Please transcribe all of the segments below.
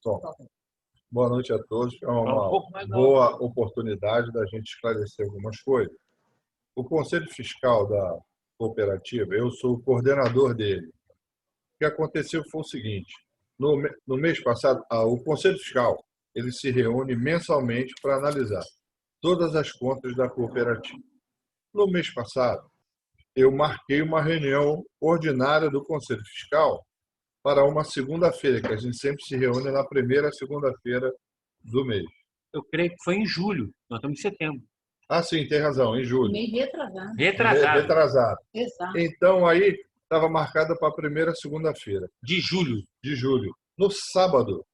Bom, boa noite a todos. É Um uma pouco mais boa oportunidade da gente esclarecer algumas coisas. O Conselho Fiscal da cooperativa, eu sou o coordenador dele. O que aconteceu foi o seguinte: no mês passado, o Conselho Fiscal ele se reúne mensalmente para analisar todas as contas da cooperativa. No mês passado, eu marquei uma reunião ordinária do Conselho Fiscal para uma segunda-feira, que a gente sempre se reúne na primeira segunda-feira do mês. Eu creio que foi em julho. Nós estamos em setembro. Ah, sim, tem razão, em julho. Meio retrasado. Retrasado. Exato. Então, aí estava marcada para a primeira segunda-feira De julho. de julho. No sábado,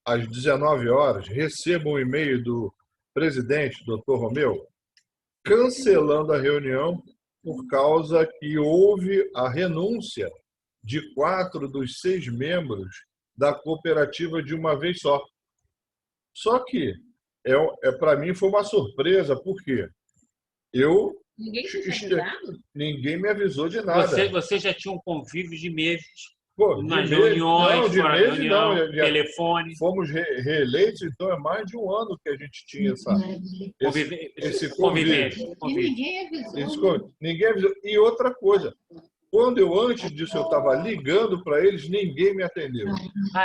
às 19 horas, recebo um e-mail do presidente, doutor Romeu, cancelando a reunião por causa que houve a renúncia de 4 dos 6 membros da cooperativa de uma vez só. Só que, para mim, foi uma surpresa, porque eu... Ninguém me avisou de nada. Você já tinha um convívio de meses, Umas reuniões, fora reunião, telefone. Fomos reeleitos, então é mais de um ano que a gente tinha esse convívio. Ninguém avisou. E outra coisa, quando antes disso, eu estava ligando para eles, ninguém me atendeu.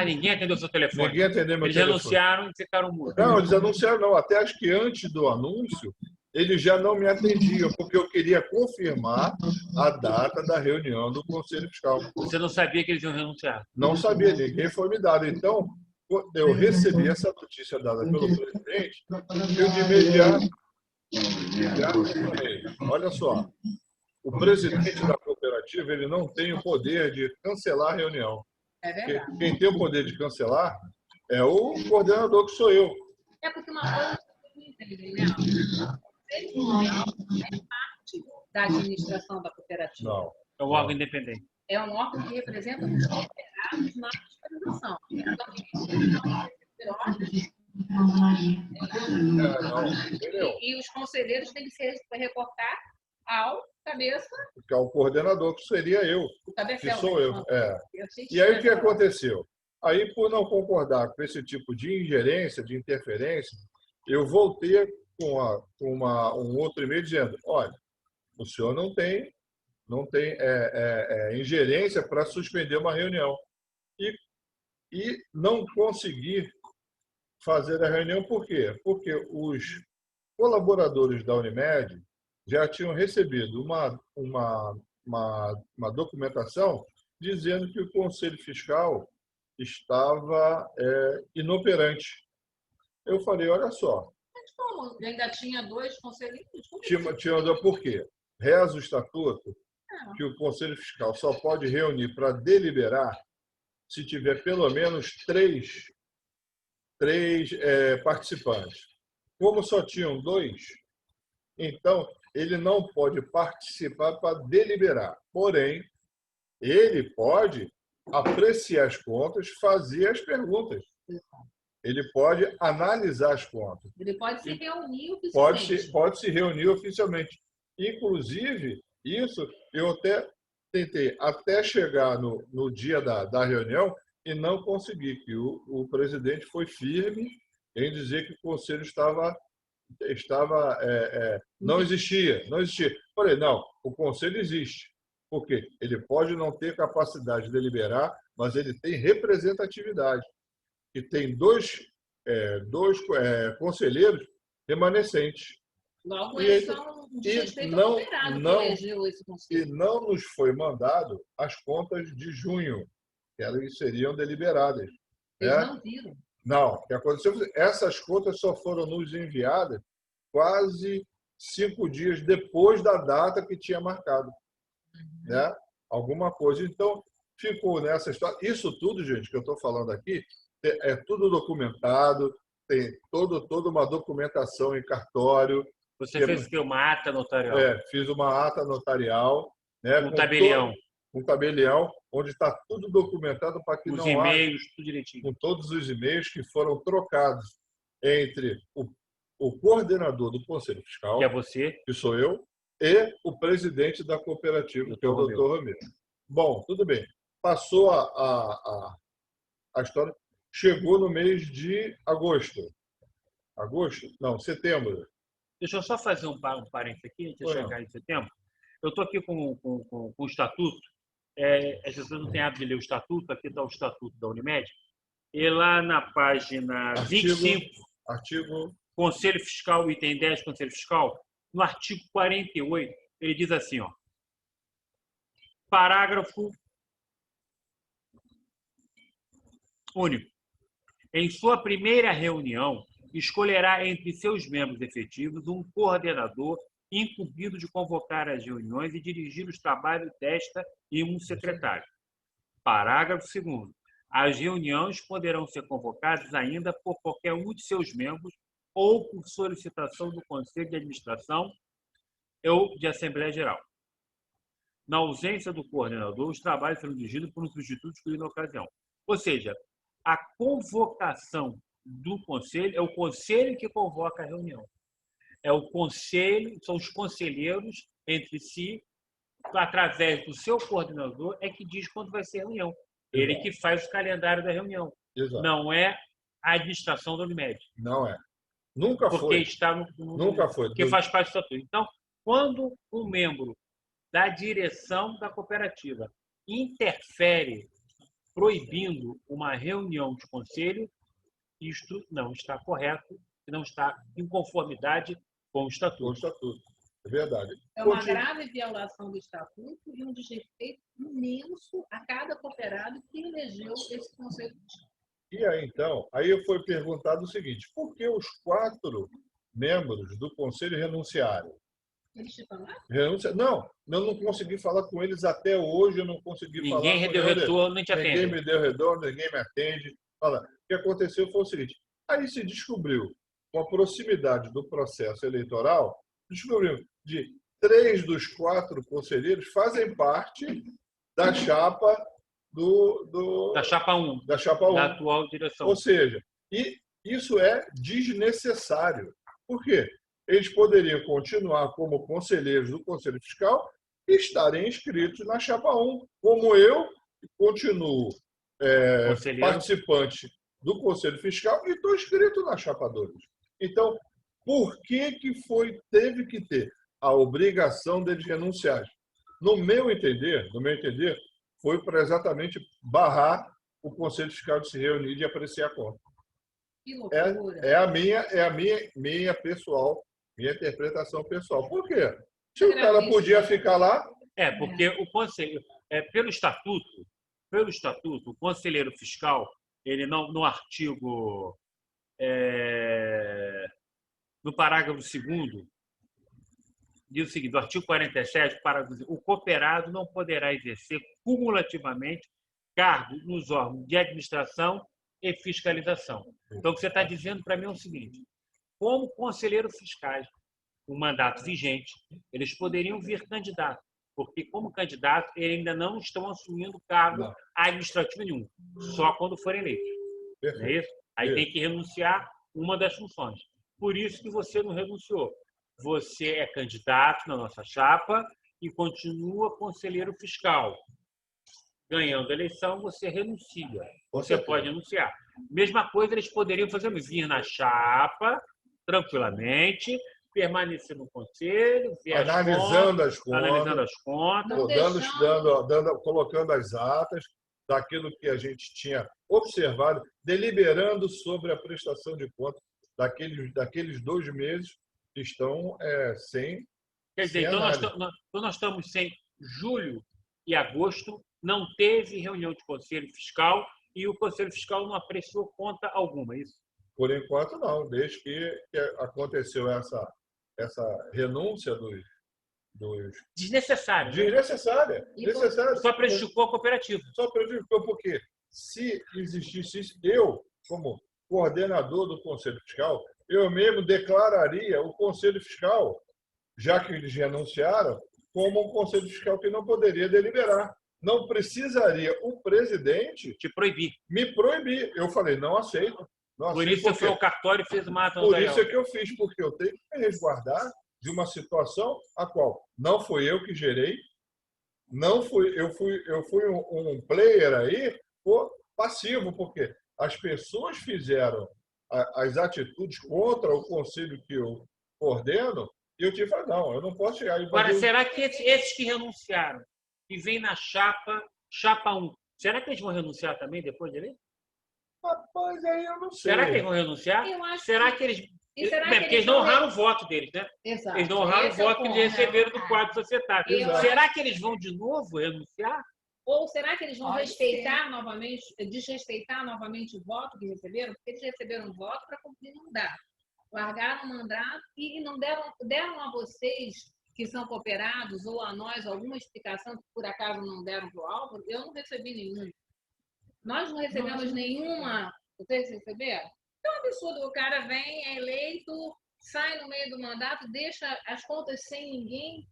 Ninguém atendeu o seu telefone? Ninguém atendeu meu telefone. Eles anunciaram e ficaram mudos. Não, eles anunciaram não. Até acho que antes do anúncio, eles já não me atendiam, porque eu queria confirmar a data da reunião do Conselho Fiscal. Você não sabia que eles iam renunciar? Não sabia, ninguém foi me dado. Então, quando eu recebi essa notícia dada pelo presidente, eu de imediato falei, olha só, o presidente da cooperativa ele não tem o poder de cancelar a reunião. É verdade. Quem tem o poder de cancelar é o coordenador, que sou eu. É porque uma coisa é parte da administração da cooperativa. Não. É um órgão independente. É um órgão que representa os cooperados na fiscalização. E os conselheiros têm que se reportar ao cabeça. Que é o coordenador, que seria eu. O cabecel, que sou eu. E aí o que aconteceu? Aí, por não concordar com esse tipo de ingerência, de interferência, eu voltei com um outro e-mail dizendo, olha, o senhor não tem ingerência para suspender uma reunião. E não consegui fazer a reunião, por quê? Porque os colaboradores da Unimed já tinham recebido uma documentação dizendo que o Conselho Fiscal estava inoperante. Eu falei, olha só. Mas como? Ainda tinha 2 conselheiros? Por quê? Reza o estatuto que o Conselho Fiscal só pode reunir para deliberar se tiver pelo menos 3 participantes. Como só tinham 2, então ele não pode participar para deliberar. Porém, ele pode apreciar as contas, fazer as perguntas. Ele pode analisar as contas. Ele pode se reunir oficialmente. Pode se reunir oficialmente. Inclusive, isso eu até tentei até chegar no dia da reunião e não consegui, que o presidente foi firme em dizer que o conselho não existia. Falei, não, o conselho existe. Porque ele pode não ter capacidade de deliberar, mas ele tem representatividade. E tem dois conselheiros remanescentes. Logo, eles são de respeito ao cooperado que elegeu esse conselho. E não nos foi mandado as contas de junho, que elas seriam deliberadas. Eles não viram. Não, o que aconteceu? Essas contas só foram nos enviadas quase 5 dias depois da data que tinha marcado. Né? Alguma coisa. Então, ficou nessa história. Isso tudo, gente, que eu estou falando aqui, é tudo documentado, tem toda uma documentação em cartório. Você fez o quê? Uma ata notarial? Fiz uma ata notarial. Né, um tabelião. Um tabelião, onde está tudo documentado para que os não e-mails, tudo direitinho. Com todos os e-mails que foram trocados entre o coordenador do Conselho Fiscal, que é você, que sou eu, e o presidente da cooperativa, que é o doutor Romeu. Bom, tudo bem. Passou a história. chegou no mês de agosto. Agosto? Não, setembro. Deixa eu só fazer um parênteses aqui, antes de chegar em setembro. Eu estou aqui com o estatuto. As pessoas não têm hábito de ler o estatuto. Aqui está o estatuto da Unimed. E lá na página 25, artigo Conselho Fiscal, item 10, Conselho Fiscal, no artigo 48, ele diz assim, ó, parágrafo único. Em sua primeira reunião, escolherá entre seus membros efetivos um coordenador incumbido de convocar as reuniões e dirigir os trabalhos desta e um secretário. Parágrafo 2º. As reuniões poderão ser convocadas ainda por qualquer um de seus membros ou por solicitação do Conselho de Administração ou de Assembleia Geral. Na ausência do coordenador, os trabalhos serão dirigidos por um substituto escolhido na ocasião. Ou seja, a convocação do Conselho é o Conselho que convoca a reunião. É o Conselho, são os conselheiros entre si, através do seu coordenador, é que diz quando vai ser a reunião. Ele que faz o calendário da reunião. Exato. Não é a administração da Unimed. Não é. Nunca porque foi. Está Nunca foi. Porque faz parte do estatuto. Então, quando um membro da direção da cooperativa interfere proibindo uma reunião de conselho, isto não está correto, não está em conformidade com o estatuto. Com o estatuto. É verdade. É uma grave violação do estatuto e um desrespeito imenso a cada cooperado que elegeu esse conselho. E aí, então, aí foi perguntado o seguinte, por que os 4 membros do conselho renunciaram? Eles te falaram? Não, eu não consegui falar com eles até hoje, eu não consegui falar com eles. Ninguém deu retorno, nem te atende. Ninguém me deu retorno, ninguém me atende. Fala, o que aconteceu foi o seguinte, aí se descobriu, com a proximidade do processo eleitoral, descobriu de 3 dos 4 conselheiros fazem parte da chapa da chapa 1. Da chapa 1. Da atual direção. Ou seja, e isso é desnecessário. Por quê? Eles poderiam continuar como conselheiros do Conselho Fiscal e estarem inscritos na chapa 1, como eu continuo participante do Conselho Fiscal e estou inscrito na chapa 2. Então, por que teve que ter a obrigação deles renunciarem? No meu entender, foi para exatamente barrar o Conselho Fiscal de se reunir e de apreciar a conta. Que loucura. É a minha pessoal, minha interpretação pessoal. Por quê? Se o cara podia ficar lá... Porque o conselho, pelo estatuto, o conselheiro fiscal, ele não, no artigo, no parágrafo 2º, diz o seguinte, do artigo 47, parágrafo 2º, o cooperado não poderá exercer cumulativamente cargos nos órgãos de administração e fiscalização. Então, o que você está dizendo para mim é o seguinte, como conselheiros fiscais, com mandato vigente, eles poderiam vir candidato, porque como candidato, eles ainda não estão assumindo cargo administrativo nenhum, só quando forem eleitos. Não é isso? Aí tem que renunciar uma das funções. Por isso que você não renunciou. Você é candidato na nossa chapa e continua conselheiro fiscal. Ganhando a eleição, você renuncia. Você pode renunciar. Mesma coisa, eles poderiam fazer, vir na chapa, tranquilamente, permanecer no conselho, analisando as contas, colocando as atas daquilo que a gente tinha observado, deliberando sobre a prestação de contas daqueles 2 meses que estão sem... Quer dizer, então nós estamos sem julho e agosto, não teve reunião de Conselho Fiscal e o Conselho Fiscal não apreciou conta alguma, é isso? Por enquanto, não. Desde que aconteceu essa renúncia dos... Desnecessária. Desnecessária. Só prejudicou a cooperativa. Só prejudicou porque se existisse isso, eu, como coordenador do Conselho Fiscal, eu mesmo declararia o Conselho Fiscal, já que eles renunciaram, como um Conselho Fiscal que não poderia deliberar. Não precisaria o presidente te proibir. Me proibir. Eu falei, não aceito. Por isso você foi ao cartório e fez uma ata notarial. Por isso é que eu fiz, porque eu tenho que me resguardar de uma situação a qual não fui eu que gerei, eu fui um player aí passivo, porque as pessoas fizeram as atitudes contra o conselho que eu coordeno, e eu tive que falar, não, eu não posso chegar e Agora, será que esses que renunciaram, que vêm na chapa 1, será que eles vão renunciar também depois de eleito? Rapaz, aí eu não sei. Será que eles vão renunciar? Eu acho Será que- que eles... E será que Porque eles eles não vão honraram o voto deles, né? Exato. Eles não honraram o Esse é o voto que eles ponto. receberam do quadro societário. Eu Será que eles vão de novo renunciar? Ou será que eles vão Pode respeitar novamente, desrespeitar novamente o voto que receberam? Porque eles receberam o voto para cumprir um mandato. Largaram o mandato e não deram a vocês que são cooperados ou a nós alguma explicação que por acaso não deram para o Álvaro. Eu não recebi nenhuma. Nós não recebemos nenhuma. Vocês receberam? É um absurdo. O cara vem, é eleito, sai no meio do mandato, deixa as contas sem ninguém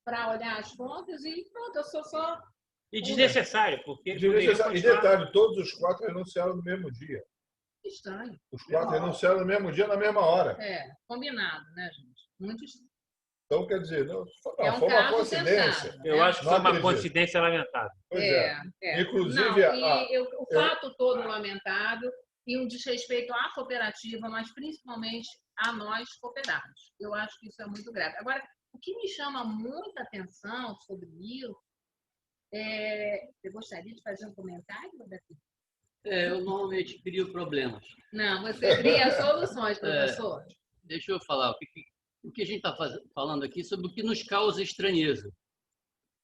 para olhar as contas e pronto, eu sou só. E desnecessário, porque eles Desnecessário. poderiam E continuar. detalhe, todos os 4 renunciaram no mesmo dia. Estranho. Os 4 renunciaram no mesmo dia, na mesma hora. É, combinado, né, gente? Muito estranho. Então, quer dizer, não, É um foi uma caso coincidência. sensato, Eu né? acho que Não foi uma acredito. coincidência lamentável. Pois é. Inclusive, Não, o fato todo lamentável e um desrespeito à cooperativa, mas principalmente a nós cooperados. Eu acho que isso é muito grave. Agora, o que me chama muita atenção sobre isso você gostaria de fazer um comentário, Roberto? Eu normalmente crio problemas. Não, você cria soluções, professor. Deixa eu falar o que a gente está falando aqui sobre o que nos causa estranheza,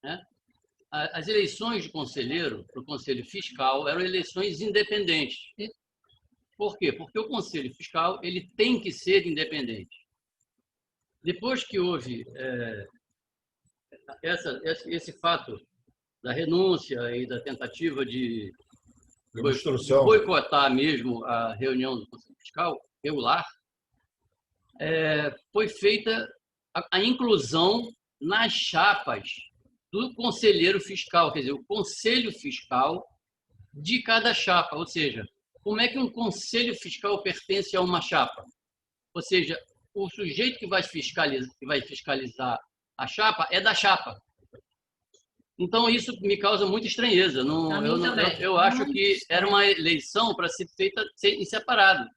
né? As eleições de conselheiro para o Conselho Fiscal eram eleições independentes. Por quê? Porque o Conselho Fiscal ele tem que ser independente. Depois que houve esse fato da renúncia e da tentativa de obstrução. boicotar mesmo a reunião do Conselho Fiscal regular, foi feita a inclusão nas chapas do conselheiro fiscal, quer dizer, o conselho fiscal de cada chapa. Ou seja, como é que um conselho fiscal pertence a uma chapa? Ou seja, o sujeito que vai fiscalizar a chapa é da chapa. Então, isso me causa muita estranheza. Eu acho que era uma eleição para ser feita em separado.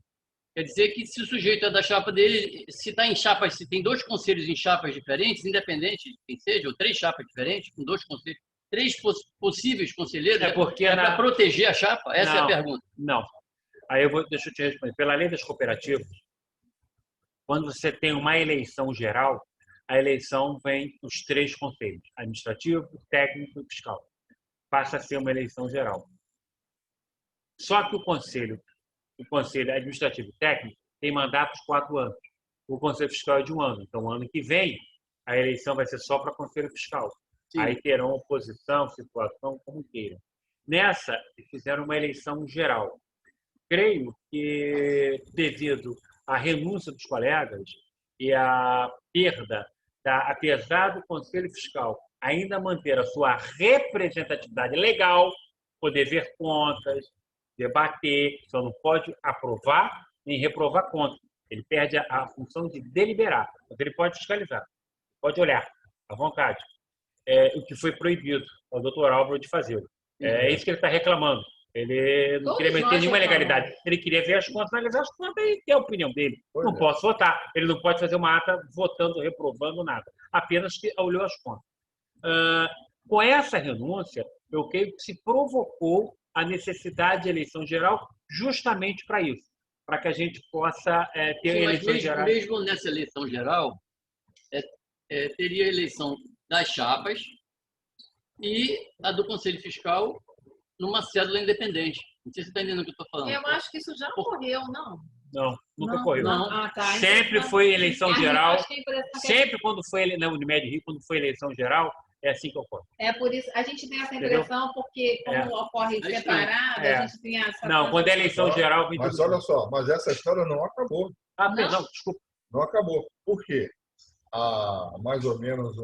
Quer dizer que se o sujeito é da chapa dele, se está em chapas, se tem 2 conselhos em chapas diferentes, independente de quem seja, ou 3 chapas diferentes, com 2 conselhos, 3 possíveis conselheiros, para proteger a chapa? Essa é a pergunta. Não. Aí deixa eu te responder. Pela lei das cooperativas, quando você tem uma eleição geral, a eleição vem os 3 conselhos, administrativo, técnico e fiscal. Passa a ser uma eleição geral. Só que o conselho administrativo e técnico tem mandatos 4 anos. O conselho fiscal é de 1 ano. Então, ano que vem, a eleição vai ser só para o conselho fiscal. Sim. Aí terão oposição, situação, como queiram. Nessa, fizeram uma eleição geral. Creio que, devido à renúncia dos colegas e à perda, apesar do Conselho Fiscal ainda manter a sua representatividade legal, poder ver contas, debater, só não pode aprovar nem reprovar contas. Ele perde a função de deliberar, mas ele pode fiscalizar, pode olhar à vontade. O que foi proibido ao doutor Álvaro de fazer. É isso que ele está reclamando. Ele não queria meter nenhuma ilegalidade. Ele queria ver as contas, analisar as contas e ter a opinião dele. Não posso votar. Ele não pode fazer uma ata votando, reprovando nada. Apenas que olhou as contas. Com essa renúncia, eu creio que se provocou a necessidade de eleição geral justamente para isso. Para que a gente possa ter eleição geral. Mesmo nessa eleição geral, teria a eleição das chapas e a do Conselho Fiscal numa cédula independente. Não sei se você está entendendo o que eu estou falando. Eu acho que isso já ocorreu, não? Não, nunca ocorreu. Tá. Sempre foi eleição geral. Sempre quando foi na Unimed Rio, quando foi eleição geral, é assim que ocorre. É por isso, a gente tem essa impressão, porque como ocorre separado, a gente tem essa... Não, quando é eleição geral... Mas olha só, mas essa história não acabou. Não, desculpa. Não acabou. Por quê? Há mais ou menos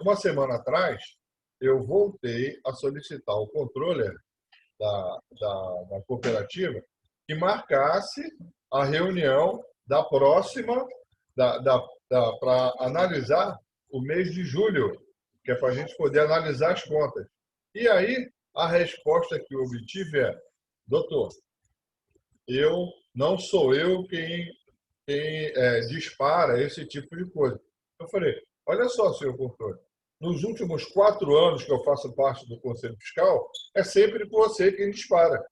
uma semana atrás, eu voltei a solicitar ao controller da cooperativa que marcasse a reunião da próxima, para analisar o mês de julho, que é para a gente poder analisar as contas. E aí, a resposta que eu obtive doutor, não sou eu quem dispara esse tipo de coisa. Eu falei, olha só, senhor controle, nos últimos 4 anos que eu faço parte do Conselho Fiscal, é sempre você quem dispara.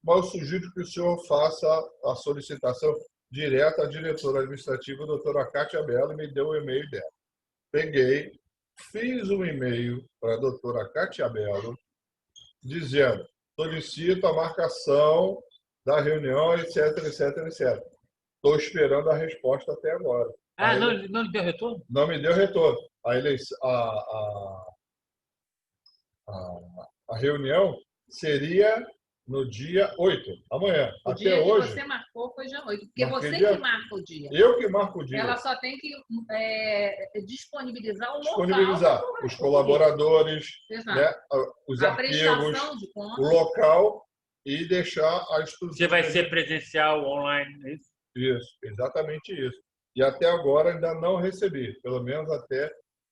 Mas eu sugiro que o senhor faça a solicitação direta à diretora administrativa, a doutora Cátia Mello, e me deu o e-mail dela. Peguei, fiz um e-mail para a doutora Cátia Mello, dizendo, solicito a marcação da reunião, etc, etc, etc. Estou esperando a resposta até agora. Não lhe deu retorno? Não me deu retorno. A reunião seria no dia 8, amanhã. O Até dia hoje. Que você marcou foi dia 8, porque marquei você dia... que marca o dia. Eu que marco o dia. Ela só tem que disponibilizar o disponibilizar local. Os colaboradores, né, os a arquivos, de contas. O local e deixar a estrutura. Você vai ser presencial, online, é isso? Isso, exatamente isso. E até agora ainda não recebi, pelo menos até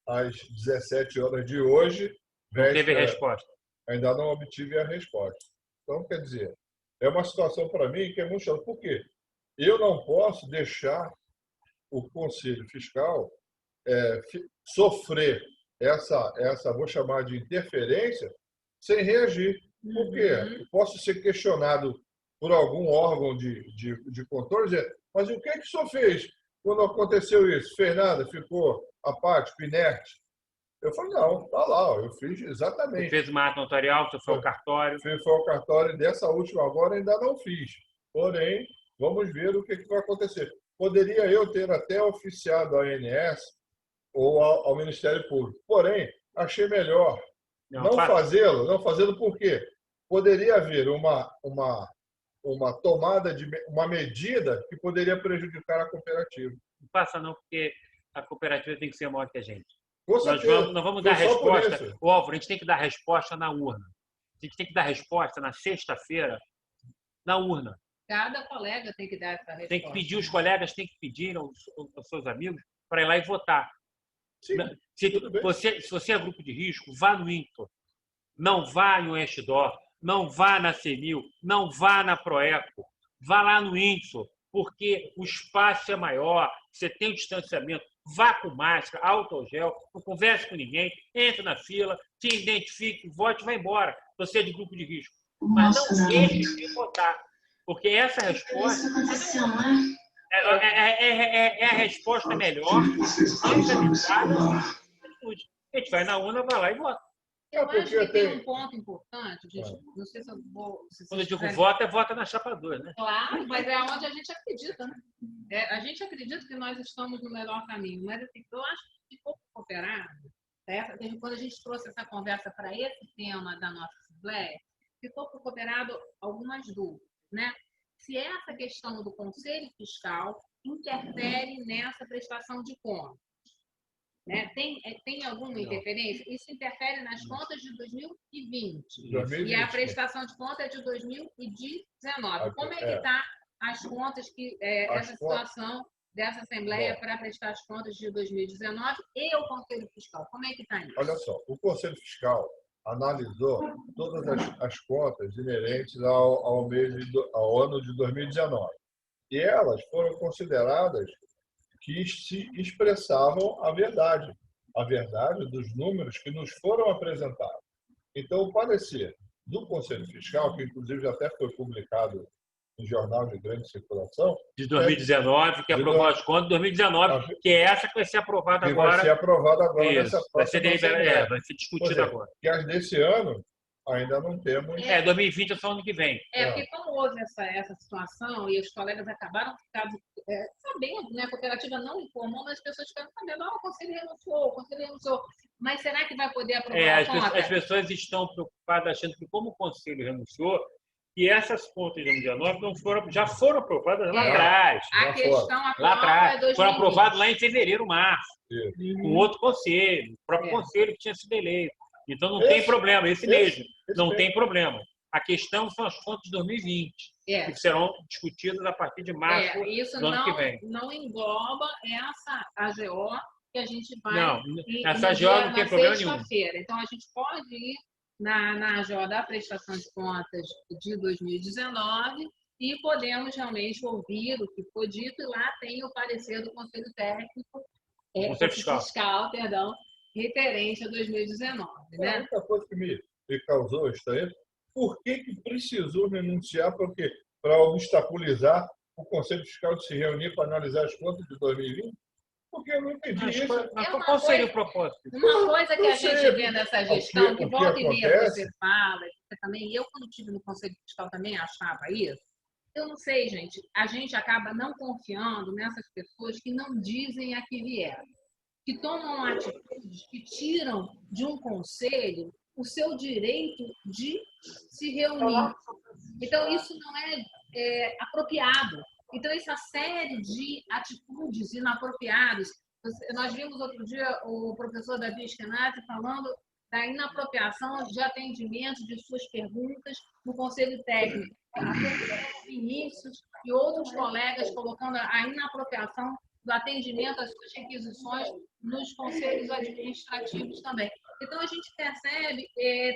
às 17 horas de hoje. Não teve resposta. Ainda não obtive a resposta. Então, quer dizer, é uma situação para mim que é muito chata. Por quê? Eu não posso deixar o Conselho Fiscal sofrer essa, vou chamar de interferência, sem reagir. Por quê? Eu posso ser questionado por algum órgão de controle, dizer, mas o que o senhor fez quando aconteceu isso? Fez nada? Ficou apático, inerte? Eu falei, não, tá lá, eu fiz exatamente. Você fez uma ata notarial, você foi ao cartório? Foi ao cartório, e dessa última agora ainda não fiz. Porém, vamos ver o que vai acontecer. Poderia eu ter até oficiado a ANS ou ao Ministério Público. Porém, achei melhor não fazê-lo por quê? Poderia haver uma tomada uma medida que poderia prejudicar a cooperativa. Não passa não, porque a cooperativa tem que ser maior que a gente. Nós vamos dar resposta. O Álvaro, a gente tem que dar resposta na urna. A gente tem que dar resposta na sexta-feira na urna. Cada colega tem que dar essa resposta. Tem que pedir, os colegas têm que pedir aos seus amigos para ir lá e votar. Sim, se você é grupo de risco, vá no INCTOR. Não vá no Estidor, não vá na CENIL, não vá na Proeco. Vá lá no INCTOR, porque o espaço é maior, você tem o distanciamento. Vá com máscara, álcool gel, não converse com ninguém, entre na fila, se identifique, vote e vá embora. Você é de grupo de risco. Mas não deixe de votar, porque essa resposta é a resposta melhor, mais adequada. A gente vai na urna, vai lá e vota. Eu acho que tem um ponto importante, gente. Não sei se eu vou... Quando eu digo voto, vota na chapa 2, né? Claro, mas é onde a gente acredita, né? A gente acredita que nós estamos no melhor caminho, mas assim, eu acho que se for cooperado, quando a gente trouxe essa conversa para esse tema da nossa Assembleia, ficou cooperado algumas dúvidas, né? Se essa questão do Conselho Fiscal interfere nessa prestação de contas. Né? Tem alguma interferência? Isso interfere nas contas de 2020. 2020. E a prestação de contas é de 2019. Como é que está as contas, essa situação dessa Assembleia para prestar as contas de 2019 e o Conselho Fiscal? Como é que está isso? Olha só, o Conselho Fiscal analisou todas as contas inerentes ao ano de 2019. E elas foram consideradas que se expressavam a verdade dos números que nos foram apresentados. Então, o parecer do Conselho Fiscal, que inclusive já até foi publicado no jornal de grande circulação... De 2019, que aprovou as contas de 2019, que é essa que vai ser aprovada agora. Vai ser aprovada agora nessa vai ser deliberada, vai ser discutida agora. Que as desse ano ainda não temos... 2020 é só ano que vem. Porque como houve essa situação e os colegas acabaram ficando sabendo, né? A cooperativa não informou, mas as pessoas ficaram sabendo, o Conselho renunciou. Mas será que vai poder aprovar a conta? As pessoas estão preocupadas achando que como o Conselho renunciou, que essas contas de 2019 já foram aprovadas lá atrás. A questão lá atrás. É 2020. Foram aprovadas lá em fevereiro, março. Com outro conselho, o próprio conselho que tinha sido eleito. Então, não tem problema, esse mesmo. Não tem problema. A questão são as contas de 2020, que serão discutidas a partir de março do ano que vem. Não engloba essa AGO que a gente vai... Não, essa AGO não tem problema nenhum. Então, a gente pode ir na AGO da prestação de contas de 2019 e podemos realmente ouvir o que foi dito, e lá tem o parecer do Conselho Técnico, Conselho Fiscal, perdão, referente a 2019. A Né? única coisa que me causou estranho, por que precisou renunciar? Porque para obstaculizar o Conselho Fiscal de se reunir para analisar as contas de 2020? Porque eu não entendi isso. Qual seria o propósito? Uma coisa que a gente vê nessa gestão, que volta e meia acontece? você fala, você também, eu quando estive no Conselho Fiscal também achava isso. Eu não sei, gente, a gente acaba não confiando nessas pessoas que não dizem a que vieram, que tomam atitudes que tiram de um conselho o seu direito de se reunir. Então, isso não é apropriado. Então, essa série de atitudes inapropriadas, nós vimos outro dia o professor Davi Eskenazi falando da inapropriação de atendimento de suas perguntas no Conselho Técnico. A professora Vinícius e outros colegas colocando a inapropriação do atendimento às suas requisições nos conselhos administrativos também. Então, a gente percebe,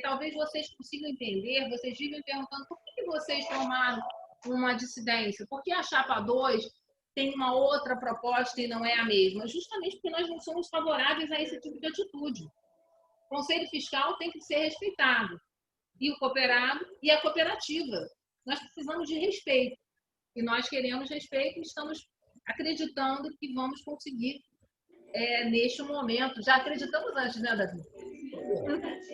talvez vocês consigam entender, vocês vivem perguntando por que vocês tomaram uma dissidência, por que a Chapa 2 tem uma outra proposta e não é a mesma? Justamente porque nós não somos favoráveis a esse tipo de atitude. O Conselho Fiscal tem que ser respeitado, e o cooperado e a cooperativa. Nós precisamos de respeito, e nós queremos respeito e estamos acreditando que vamos conseguir neste momento. Já acreditamos antes, né, Davi?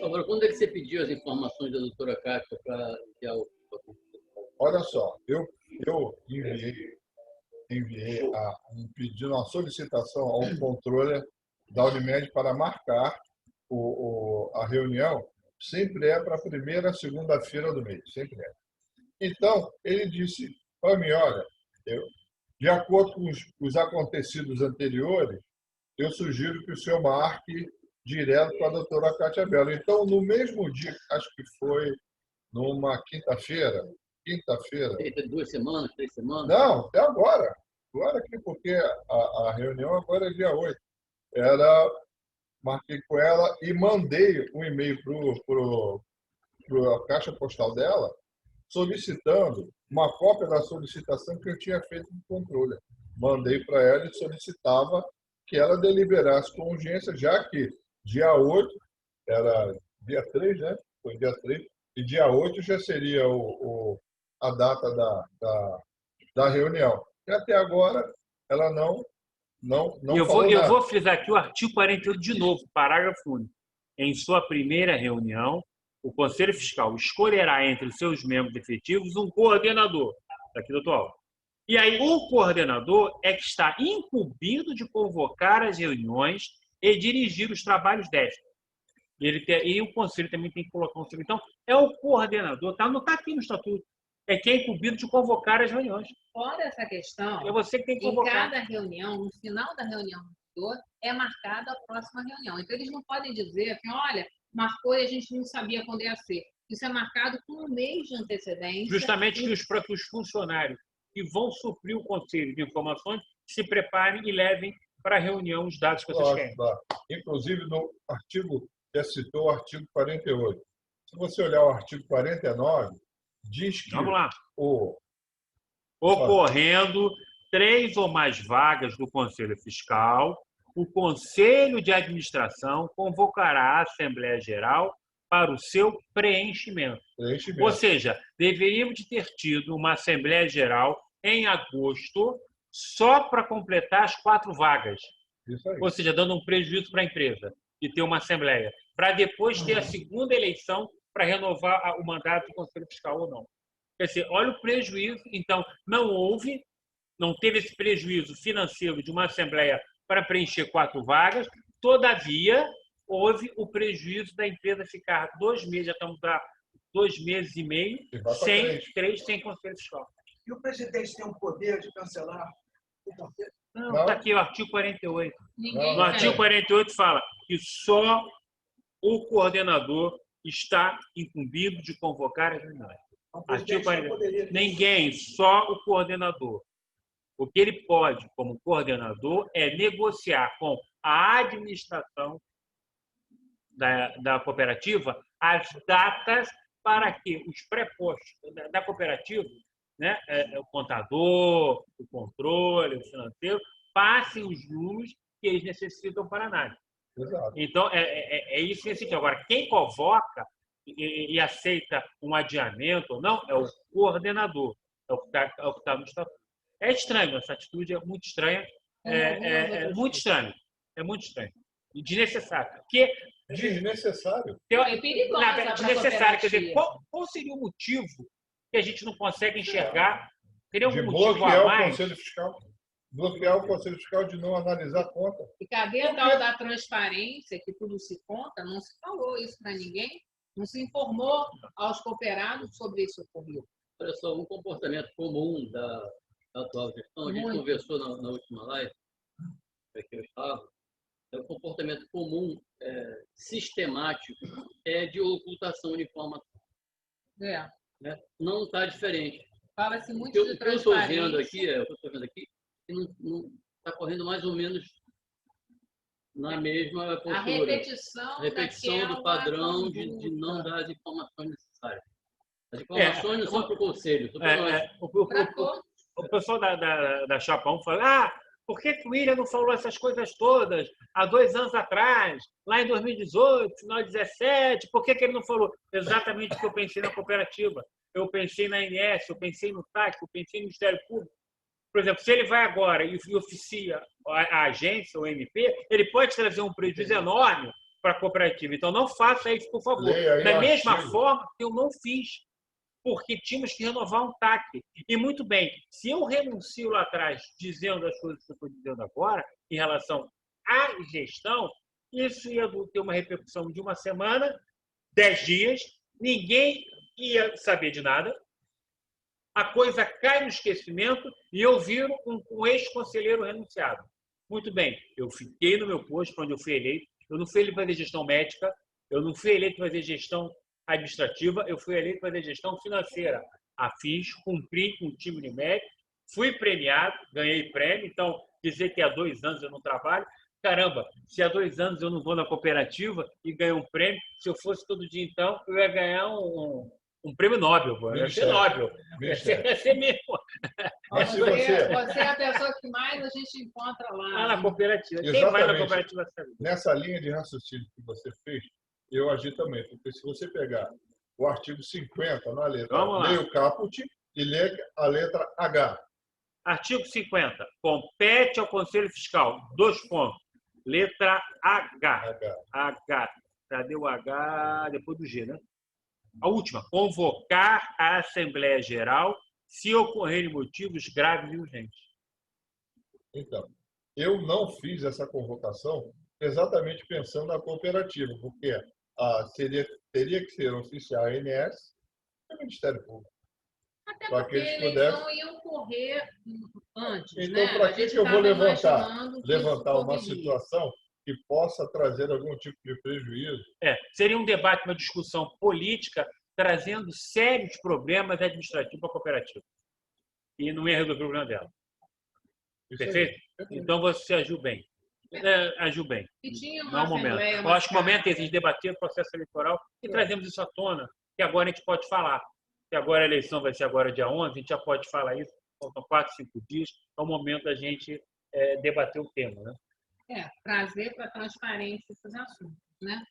Agora, quando é que você pediu as informações da doutora Cátia para enviar o... Olha só, eu enviei um pedido, uma solicitação ao controle da Unimed para marcar a reunião. Sempre é para a primeira segunda-feira do mês, sempre é. Então, ele disse para mim, olha, de acordo com os acontecidos anteriores, eu sugiro que o senhor marque direto para a doutora Cátia Bello. Então, no mesmo dia, acho que foi numa quinta-feira. 2 semanas, 3 semanas? Não, até agora. Agora aqui, porque a reunião agora é dia 8. Marquei com ela e mandei um e-mail para a caixa postal dela, solicitando uma cópia da solicitação que eu tinha feito no controle. Mandei para ela e solicitava que ela deliberasse com urgência, já que dia 8, era dia 3, né? Foi dia 3, e dia 8 já seria a data da reunião. E até agora ela não falou nada. Eu vou frisar aqui o artigo 48 de novo, parágrafo único. Em sua primeira reunião, o Conselho Fiscal escolherá entre os seus membros efetivos um coordenador. Está aqui, doutor Alves. E aí, o coordenador é que está incumbido de convocar as reuniões e dirigir os trabalhos destas. E o Conselho também tem que colocar um... Então, é o coordenador, não está aqui no Estatuto, é quem é incumbido de convocar as reuniões. Fora essa questão, é você que tem que convocar. Em cada reunião, no final da reunião é marcada a próxima reunião. Então, eles não podem dizer assim, olha, marcou e a gente não sabia quando ia ser. Isso é marcado com um mês de antecedência. Justamente que os próprios funcionários que vão suprir o Conselho de Informações se preparem e levem para a reunião os dados que vocês querem. Inclusive, no artigo, já citou o artigo 48. Se você olhar o artigo 49, diz que vamos lá. Ocorrendo 3 ou mais vagas do Conselho Fiscal, o Conselho de Administração convocará a Assembleia Geral para o seu preenchimento. Ou seja, deveríamos ter tido uma Assembleia Geral em agosto só para completar as 4 vagas. Ou seja, dando um prejuízo para a empresa de ter uma Assembleia, para depois ter a segunda eleição para renovar o mandato do Conselho Fiscal ou não. Quer dizer, olha o prejuízo. Então, não teve esse prejuízo financeiro de uma Assembleia para preencher 4 vagas, todavia, houve o prejuízo da empresa ficar 2 meses, já estamos há 2 meses e meio, sem Conselho Fiscal. E o presidente tem o poder de cancelar o Conselho? Não, está aqui o artigo 48. No artigo 48 fala que só o coordenador está incumbido de convocar as reuniões. Artigo 48. Ninguém, só o coordenador. O que ele pode, como coordenador, é negociar com a administração da cooperativa as datas para que os prepostos da cooperativa né, o contador, o controle, o financeiro, passem os números que eles necessitam para análise. Exato. Então, é isso nesse sentido. Agora, quem convoca e aceita um adiamento ou não é o coordenador, é o que está no estatuto. É estranho, essa atitude é muito estranha, muito estranho, é muito estranho. E desnecessário. Porque, Desnecessário. É perigosa. desnecessário. Quer dizer, qual seria o motivo que a gente não consegue enxergar? Teria De algum motivo bloquear a o mais? Conselho Fiscal. Bloquear o Conselho Fiscal de não analisar a conta. E cadê a tal da transparência, que tudo se conta? Não se falou isso para ninguém, não se informou aos cooperados sobre esse ocorrido. Olha só, um comportamento comum da atual gestão, a gente Muito. conversou na última live, que eu estava, o comportamento comum, sistemático, é de ocultação de informação. É. Né? Não está diferente. Fala-se O muito que de eu estou vendo transparência. aqui, não está correndo mais ou menos na mesma A postura. repetição Do daquela padrão de conduta. não dar as informações necessárias. As informações não são para o conselho, são para nós. Para todos. O pessoal da Chapa 1 fala, por que o William não falou essas coisas todas há 2 anos atrás, lá em 2018, final de 2017, por que ele não falou exatamente o que eu pensei na cooperativa? Eu pensei na ANS, eu pensei no TAC, eu pensei no Ministério Público. Por exemplo, se ele vai agora e oficia a agência, o MP, ele pode trazer um prejuízo enorme para a cooperativa. Então, não faça isso, por favor. Da mesma forma que eu não fiz, porque tínhamos que renovar um TAC. E, muito bem, se eu renuncio lá atrás, dizendo as coisas que eu estou dizendo agora, em relação à gestão, isso ia ter uma repercussão de 1 semana, 10 dias, ninguém ia saber de nada, a coisa cai no esquecimento e eu viro um ex-conselheiro renunciado. Muito bem, eu fiquei no meu posto onde eu fui eleito, eu não fui eleito para fazer gestão médica, eu não fui eleito para fazer gestão administrativa, eu fui eleito para fazer gestão financeira. A fiz, cumpri com o time de médico, fui premiado, ganhei prêmio, então dizer que há 2 anos eu não trabalho, caramba, se há 2 anos eu não vou na cooperativa e ganho um prêmio, se eu fosse todo dia então, eu ia ganhar um prêmio Nobel, ia ser Nobel, ia ser mesmo. Mas se Você é a pessoa que mais a gente encontra lá. Na cooperativa. Quem Exatamente. vai na cooperativa sabe. Nessa linha de raciocínio que você fez, eu agi também. Porque se você pegar o artigo 50 na letra, leia o caput e lê a letra H. Artigo 50. Compete ao Conselho Fiscal. 2 pontos. Letra H. H. Cadê o H? Depois do G, né? A última. Convocar a Assembleia Geral se ocorrerem motivos graves e urgentes. Então, eu não fiz essa convocação exatamente pensando na cooperativa, porque teria que ser oficial a ANS e o Ministério Público. Até porque eles não iam correr antes. Então, né? para que eu vou levantar uma situação que possa trazer algum tipo de prejuízo? Seria um debate, uma discussão política, trazendo sérios problemas administrativos para a cooperativa. E não ia resolver o problema dela. Perfeito? Então, você agiu bem. Agiu bem. Não é o momento. Eu acho que o momento é a gente debater o processo eleitoral e trazemos isso à tona, que agora a gente pode falar. Que agora a eleição vai ser agora dia 11, a gente já pode falar isso. Faltam 4, 5 dias. É o momento da gente debater o tema. Né? Trazer para a transparência esses assuntos. Né?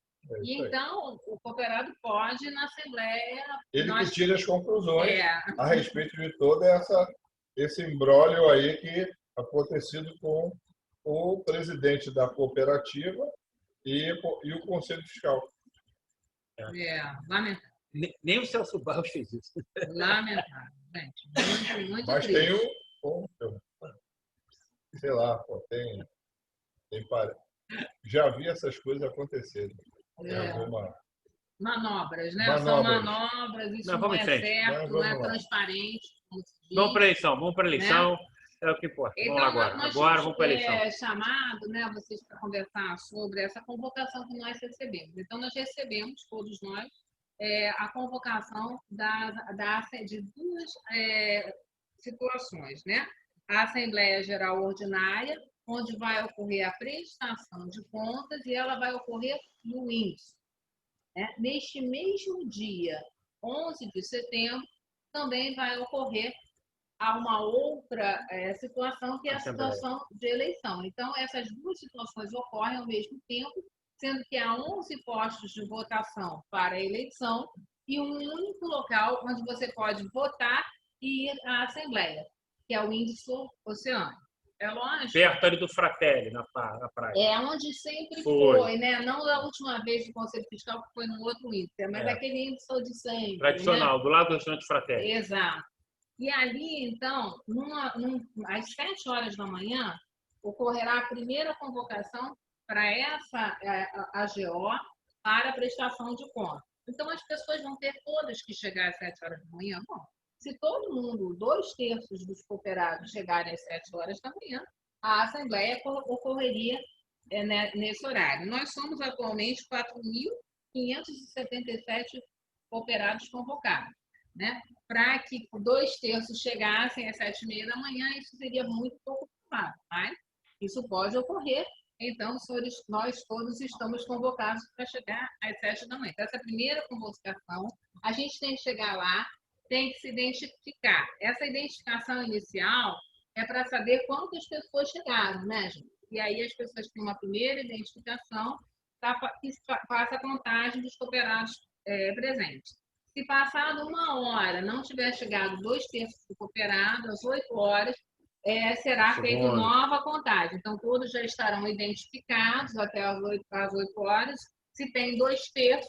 E então, o cooperado pode, na Assembleia... Ele que tira as conclusões a respeito de todo esse imbróglio aí que acontecido com o presidente da cooperativa e o Conselho Fiscal. Lamentável. Nem o Celso Barros fez isso. Lamentável, gente. Muito Mas triste. sei lá, tem já vi essas coisas acontecerem. Manobras, né? São manobras, isso não é certo, não é transparente. Vamos para a eleição, né? É o que importa. Então, vamos lá agora. Agora vamos para a eleição. Chamado, né, vocês para conversar sobre essa convocação que nós recebemos. Então, nós recebemos, todos nós, a convocação de 2 situações, né? A Assembleia Geral Ordinária, onde vai ocorrer a prestação de contas e ela vai ocorrer no índice. Né? Neste mesmo dia, 11 de setembro, também vai ocorrer a uma outra situação, que é a Assembleia. situação de eleição. Então, essas duas situações ocorrem ao mesmo tempo, sendo que há 11 postos de votação para a eleição e um único local onde você pode votar e ir à Assembleia, que é o Índice Oceânico. É lógico. Perto ali do Fratelli, na praia. É onde sempre Foi. foi, né? Não da última vez do Conselho Fiscal, que foi num outro índice, mas É. aquele índice de sempre. Tradicional, né? do lado do restaurante Fratelli. Exato. E ali, então, às 7 horas da manhã, ocorrerá a primeira convocação para essa AGO para a prestação de contas. Então, as pessoas vão ter todas que chegar às 7 horas da manhã. Bom, se todo mundo, 2/3 dos cooperados, chegarem às 7 horas da manhã, a Assembleia ocorreria nesse horário. Nós somos atualmente 4.577 cooperados convocados, né? Para que 2/3 chegassem às 7h30 da manhã, isso seria muito pouco provável, mas isso pode ocorrer. Então, senhores, nós todos estamos convocados para chegar às 7 da manhã. Então, essa primeira convocação, a gente tem que chegar lá, tem que se identificar. Essa identificação inicial é para saber quantas pessoas chegaram, né, gente? E aí as pessoas têm uma primeira identificação que passa a contagem dos cooperados presentes. Se passado 1 hora não tiver chegado 2/3 do cooperado, às 8 horas, será feita nova contagem. Então, todos já estarão identificados até às 8 horas. Se tem 2/3,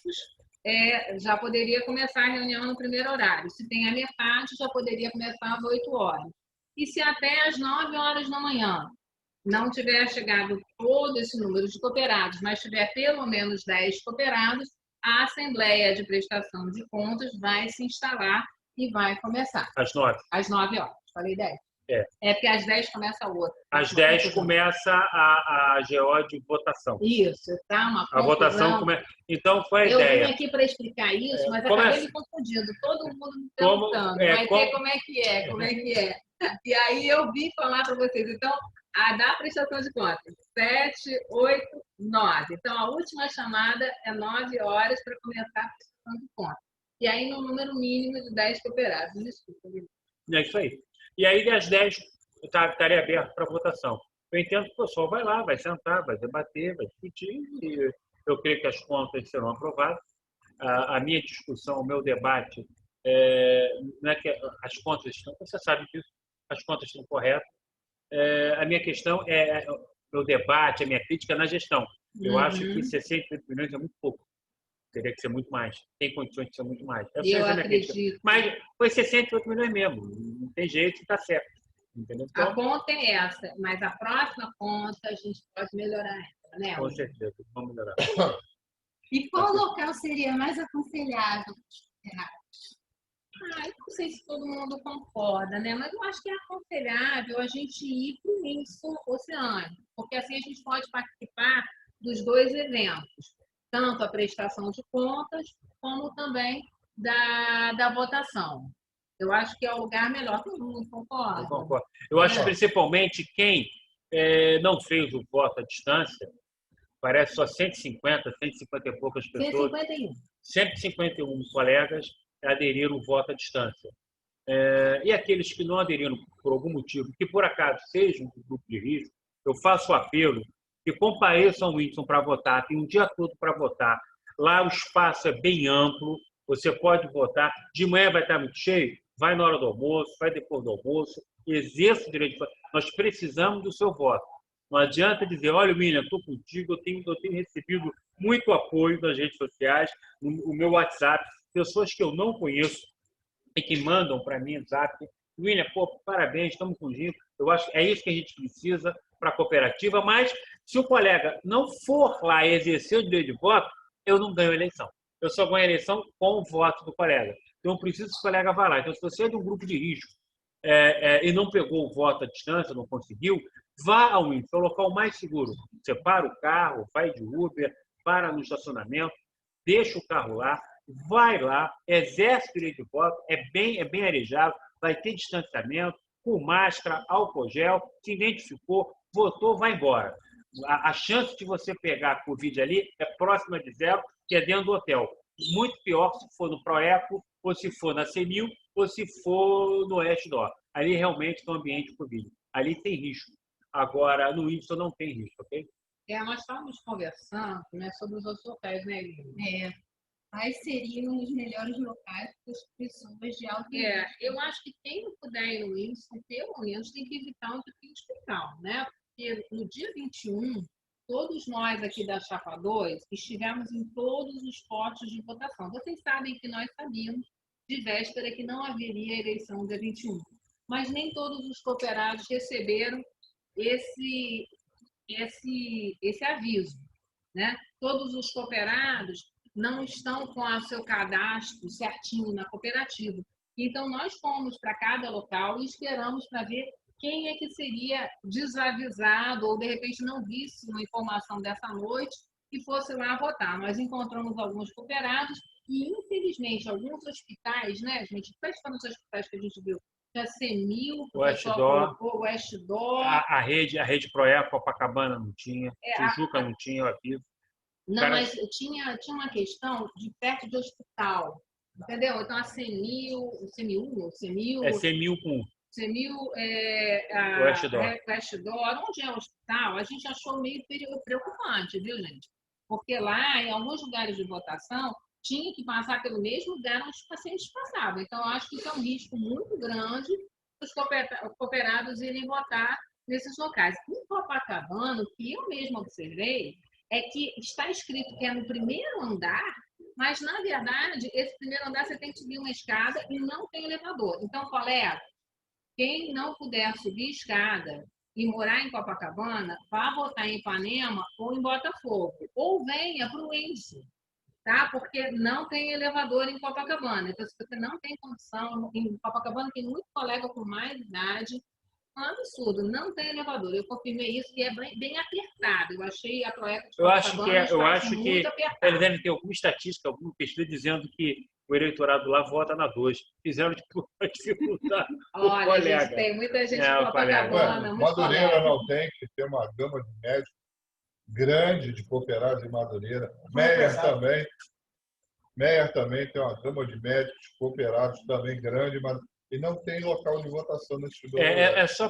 já poderia começar a reunião no primeiro horário. Se tem a metade, já poderia começar às 8 horas. E se até às 9 horas da manhã não tiver chegado todo esse número de cooperados, mas tiver pelo menos 10 cooperados, a Assembleia de Prestação de Contas vai se instalar e vai começar. Às 9. Às 9 horas. Falei 10. É porque às 10 começa a outra. Às 10 começa a GO de votação. Isso, tá? Uma a votação começa. Então, foi a ideia. Eu vim aqui para explicar isso, mas acabei me confundindo. Todo mundo me perguntando. Como é que é? Como é que é? E aí eu vim falar para vocês. Então, a da prestação de contas, 7, 8, 9. Então, a última chamada é 9 horas para começar a prestação de contas. E aí, no número mínimo de 10 cooperados. Desculpa, é isso aí. E aí, às 10, estaria aberto para votação. Eu entendo que o pessoal vai lá, vai sentar, vai debater, vai discutir, e eu creio que as contas serão aprovadas. A minha discussão, o meu debate, não é que as contas estão, você sabe disso, as contas estão corretas. A minha questão o debate, a minha crítica na gestão. Eu acho que 68 milhões é muito pouco. Teria que ser muito mais. Tem condições de ser muito mais. Eu acredito. Mas foi 68 milhões mesmo. Não tem jeito, está certo. Entendeu? Então, a conta é essa, mas a próxima conta a gente pode melhorar ela, né? Com certeza, vamos melhorar. E qual local seria mais aconselhável, Renato? Eu não sei se todo mundo concorda, né? Mas eu acho que é aconselhável a gente ir para o Índice Oceânico, porque assim a gente pode participar dos 2 eventos, tanto a prestação de contas, como também da votação. Eu acho que é o lugar melhor. Todo mundo concorda? Eu concordo. Eu acho principalmente quem não fez o voto à distância, parece só 150 e poucas pessoas. 151. 151 colegas aderiram o voto à distância. E aqueles que não aderiram por algum motivo, que por acaso sejam um grupo de risco, eu faço o apelo que compareçam ao Whindersson para votar, tem um dia todo para votar. Lá o espaço é bem amplo, você pode votar. De manhã vai estar muito cheio, vai na hora do almoço, vai depois do almoço, exerça o direito de voto. Nós precisamos do seu voto. Não adianta dizer, olha, William, estou contigo, eu tenho recebido muito apoio das redes sociais, no meu WhatsApp, pessoas que eu não conheço e que mandam para mim WhatsApp. William, parabéns, estamos contigo. Eu acho que é isso que a gente precisa para a cooperativa, mas se o colega não for lá exercer o direito de voto, eu não ganho a eleição. Eu só ganho a eleição com o voto do colega. Então, eu preciso que o colega vá lá. Então, se você é de um grupo de risco e não pegou o voto à distância, não conseguiu, vá ao Índice, é o local mais seguro. Você para o carro, vai de Uber, para no estacionamento, deixa o carro lá, vai lá, exerce o direito de voto, é bem arejado, vai ter distanciamento, com máscara, álcool gel, se identificou, votou, vai embora. A chance de você pegar a Covid ali é próxima de 0, que é dentro do hotel. Muito pior se for no Proeco, ou se for na Senil, ou se for no Oeste Dó. Ali realmente é um ambiente Covid. Ali tem risco. Agora, no Whindersson não tem risco, ok? Nós estávamos conversando, né, sobre os outros locais, né, Lívia? Quais seriam os melhores locais para as pessoas de alto risco? Eu acho que quem não puder ir no Whindersson, pelo menos tem que evitar um pouquinho de hospital, né? Porque no dia 21, todos nós aqui da Chapa 2 estivemos em todos os postos de votação. Vocês sabem que nós sabíamos de véspera que não haveria eleição dia 21, mas nem todos os cooperados receberam esse aviso, né? Todos os cooperados não estão com o seu cadastro certinho na cooperativa. Então, nós fomos para cada local e esperamos para ver quem é que seria desavisado ou, de repente, não visse uma informação dessa noite e fosse lá votar. Nós encontramos alguns cooperados e, infelizmente, alguns hospitais, né, gente? Quais foram os hospitais que a gente viu? A CEMIL, o Westdor, o Westdor. A rede Proé, Copacabana não tinha, Tijuca não tinha, eu aviso. Não, mas tinha uma questão de perto de hospital, entendeu? Então, a CEMIL, É CEMIL com CEMIL, Westdor, onde é o hospital, a gente achou meio preocupante, viu, gente? Porque lá, em alguns lugares de votação, tinha que passar pelo mesmo lugar onde os pacientes passavam. Então, eu acho que isso é um risco muito grande para os cooperados irem votar nesses locais. Em Copacabana, o que eu mesma observei é que está escrito que é no primeiro andar, mas, na verdade, esse primeiro andar você tem que subir uma escada e não tem elevador. Então, colega, quem não puder subir escada e morar em Copacabana, vá votar em Ipanema ou em Botafogo. Ou venha para o Whindersson, tá? Porque não tem elevador em Copacabana. Então, se você não tem condição, em Copacabana tem muito colega com mais idade, é um absurdo, não tem elevador. Eu confirmei isso e é bem apertado. Eu achei a Proeco de Copacabana muito apertada. Eles devem ter alguma estatística, alguma pesquisa dizendo que o eleitorado lá vota na 2. Fizeram para dificultar o colega. Gente, tem muita gente em Copacabana. Madureira não tem, que tem uma gama de médicos grande de cooperados em Madureira. Meyer também tem uma gama de médicos cooperados também grande, mas e não tem local de votação nesse lugar. É só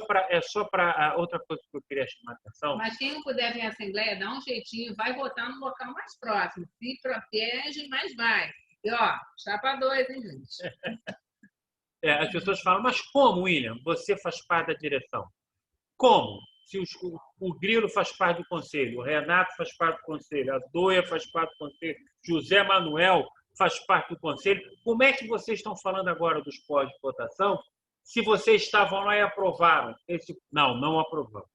para outra coisa que eu queria chamar a atenção. Mas quem não puder vir à Assembleia, dá um jeitinho, vai votar no local mais próximo. Se protege, mas vai. E, Chapa 2, hein, gente? As pessoas falam, mas como, William? Você faz parte da direção. Como? Se o Grilo faz parte do conselho, o Renato faz parte do conselho, a Doia faz parte do conselho, José Manuel faz parte do conselho. Como é que vocês estão falando agora dos postos de votação se vocês estavam lá e aprovaram? Não aprovamos.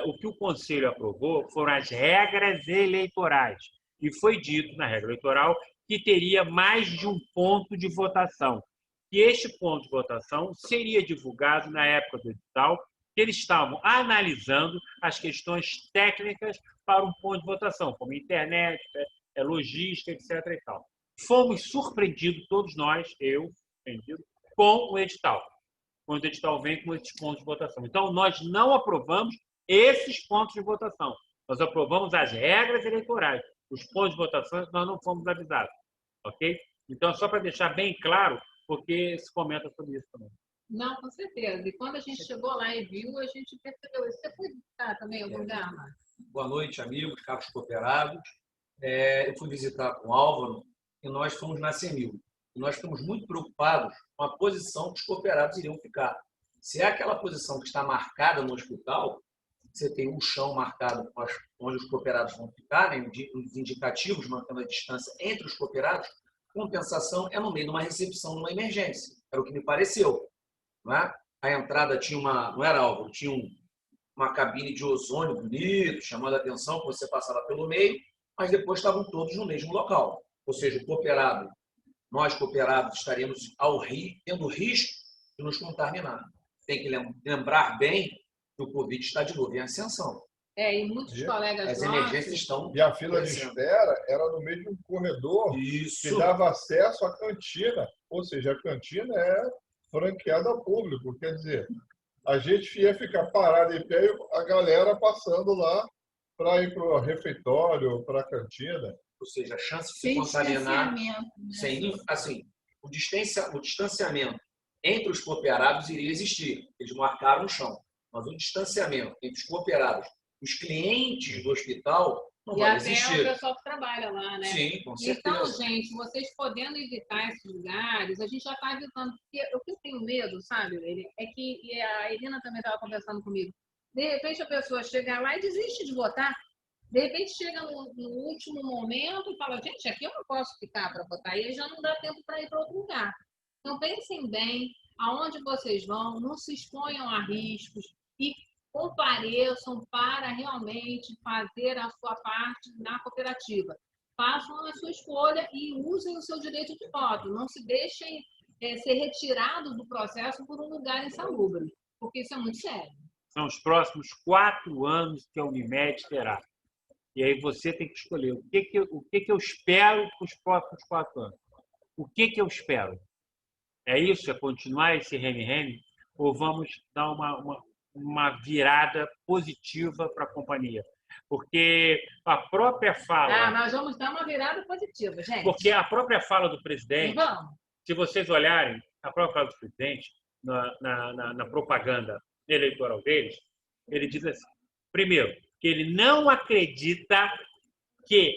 O que o conselho aprovou foram as regras eleitorais. E foi dito na regra eleitoral que teria mais de um ponto de votação. E este ponto de votação seria divulgado na época do edital, que eles estavam analisando as questões técnicas para um ponto de votação, como internet, logística, etc. E tal. Fomos surpreendidos, todos nós, com o edital. Quando o edital vem com esses pontos de votação. Então, nós não aprovamos esses pontos de votação. Nós aprovamos as regras eleitorais. Os pontos de votação, nós não fomos avisados. Ok? Então, só para deixar bem claro, porque se comenta sobre isso também. Não, com certeza. E quando a gente chegou lá e viu, a gente percebeu isso. Você foi visitar também em algum lugar, Marcos? Boa noite, amigos, caros cooperados. Eu fui visitar com o Álvaro e nós fomos na CEMIL. E nós ficamos muito preocupados com a posição que os cooperados iriam ficar. Se é aquela posição que está marcada no hospital, você tem um chão marcado onde os cooperados vão ficar, né, os indicativos, mantendo a distância entre os cooperados, compensação é no meio de uma recepção, numa emergência. Era o que me pareceu. Não é? A entrada tinha não era algo, tinha uma cabine de ozônio bonito, chamando a atenção que você passava pelo meio, mas depois estavam todos no mesmo local. Ou seja, o cooperado, nós cooperados estaremos tendo risco de nos contaminar. Tem que lembrar bem que o Covid está de novo em ascensão. E muitos colegas as emergências estão... E a fila de espera era no meio de um corredor que dava acesso à cantina. Ou seja, a cantina é franqueada ao público. Quer dizer, a gente ia ficar parado em pé e a galera passando lá para ir para o refeitório, para a cantina. Ou seja, a chance de se contaminar... Assim, o distanciamento entre os cooperados iria existir. Eles marcaram o chão. Mas o distanciamento entre os cooperados e os clientes do hospital não E vai até existir. o pessoal que trabalha lá, né? Sim, com Então, certeza. gente, vocês podendo evitar esses lugares, a gente já está evitando. Porque o que eu tenho medo, sabe, é que e a Elina também estava conversando comigo. De repente a pessoa chega lá e desiste de votar. De repente chega no último momento e fala, gente, aqui eu não posso ficar para votar. E aí já não dá tempo para ir para outro lugar. Então pensem bem aonde vocês vão, não se exponham a riscos e compareçam para realmente fazer a sua parte na cooperativa. Façam a sua escolha e usem o seu direito de voto. Não se deixem ser retirados do processo por um lugar insalubre, porque isso é muito sério. São os próximos 4 anos que a Unimed terá. E aí você tem que escolher o que eu espero para os próximos 4 anos. O que eu espero? É isso? É continuar esse reme-reme? Ou vamos dar uma virada positiva para a companhia? Porque a própria fala... nós vamos dar uma virada positiva, gente. Porque a própria fala do presidente, Vamos. se vocês olharem, a própria fala do presidente, na propaganda eleitoral deles, ele diz assim, primeiro, que ele não acredita que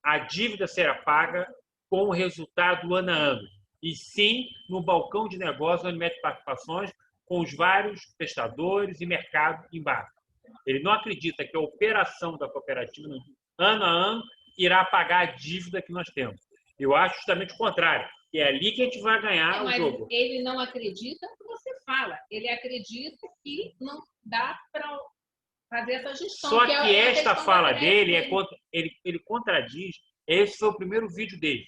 a dívida será paga com o resultado ano a ano, e sim no balcão de negócios onde mete participações com os vários prestadores e mercado embaixo. Ele não acredita que a operação da cooperativa, ano a ano, irá pagar a dívida que nós temos. Eu acho justamente o contrário, que é ali que a gente vai ganhar o jogo. Ele não acredita no que você fala. Ele acredita que não dá para fazer essa gestão. Só que esta fala dele, ele contradiz. Esse foi o primeiro vídeo dele.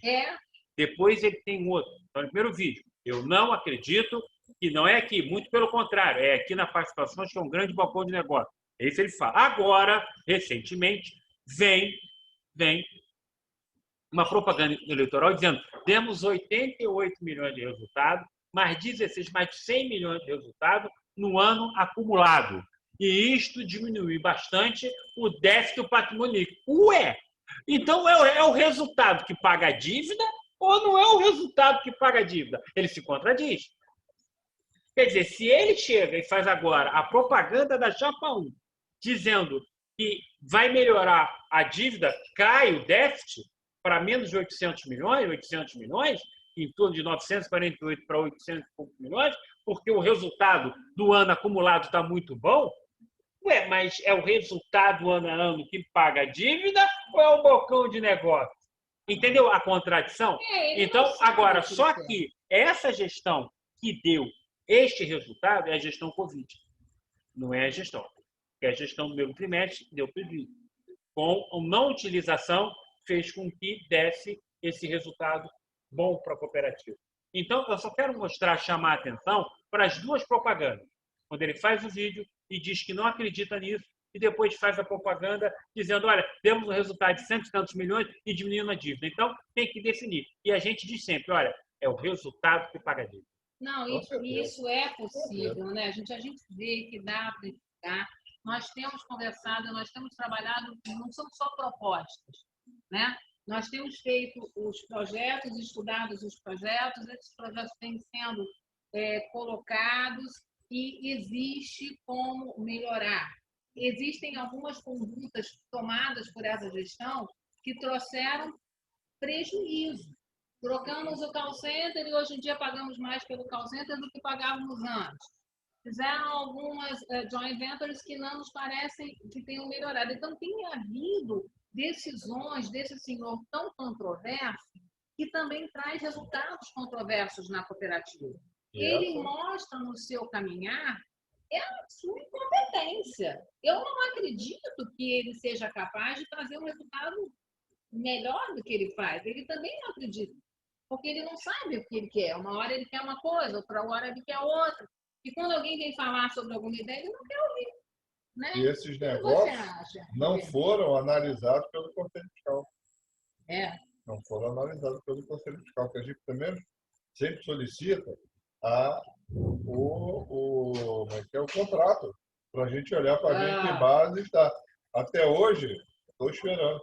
Depois ele tem outro. Então, no primeiro vídeo, eu não acredito que não é aqui, muito pelo contrário, é aqui na participação, acho que é um grande balcão de negócio. Esse ele fala. Agora, recentemente, vem uma propaganda eleitoral dizendo temos 88 milhões de resultado, mais 16, mais de 100 milhões de resultado no ano acumulado. E isto diminui bastante o déficit do patrimônio líquido. Ué! Então é o resultado que paga a dívida ou não é o resultado que paga a dívida? Ele se contradiz. Quer dizer, se ele chega e faz agora a propaganda da Chapa 1, dizendo que vai melhorar a dívida, cai o déficit para menos de 800 milhões, em torno de 948 para 800 milhões, porque o resultado do ano acumulado está muito bom. Ué, mas é o resultado ano a ano que paga a dívida ou é o balcão de negócio? Entendeu a contradição? Então, agora, só que essa gestão que deu este resultado é a gestão Covid. Não é a gestão. Porque a gestão do primeiro trimestre deu prejuízo. Com a não utilização, fez com que desse esse resultado bom para a cooperativa. Então, eu só quero chamar a atenção para as duas propagandas. Quando ele faz o vídeo e diz que não acredita nisso, e depois faz a propaganda dizendo, olha, temos um resultado de 100 e tantos milhões e diminuindo a dívida. Então, tem que definir. E a gente diz sempre, olha, é o resultado que paga a dívida. Não, isso é possível, né? A gente vê que dá para explicar. Nós temos conversado, nós temos trabalhado, não são só propostas, né? Nós temos feito os projetos, estudados os projetos, esses projetos têm sendo colocados e existe como melhorar. Existem algumas condutas tomadas por essa gestão que trouxeram prejuízo. Trocamos o call center e hoje em dia pagamos mais pelo call center do que pagávamos antes. Fizeram algumas joint ventures que não nos parecem que tenham melhorado. Então, tem havido decisões desse senhor tão controverso que também traz resultados controversos na cooperativa. Ele mostra no seu caminhar a sua incompetência. Eu não acredito que ele seja capaz de trazer um resultado melhor do que ele faz. Ele também não acredita, porque ele não sabe o que ele quer. Uma hora ele quer uma coisa, outra hora ele quer outra. E quando alguém vem falar sobre alguma ideia, ele não quer ouvir. Né? E esses negócios não foram analisados pelo Conselho Fiscal. Não foram analisados pelo Conselho Fiscal, que a gente primeiro sempre solicita o contrato, para a gente olhar para ver em que base está. Até hoje, estou esperando.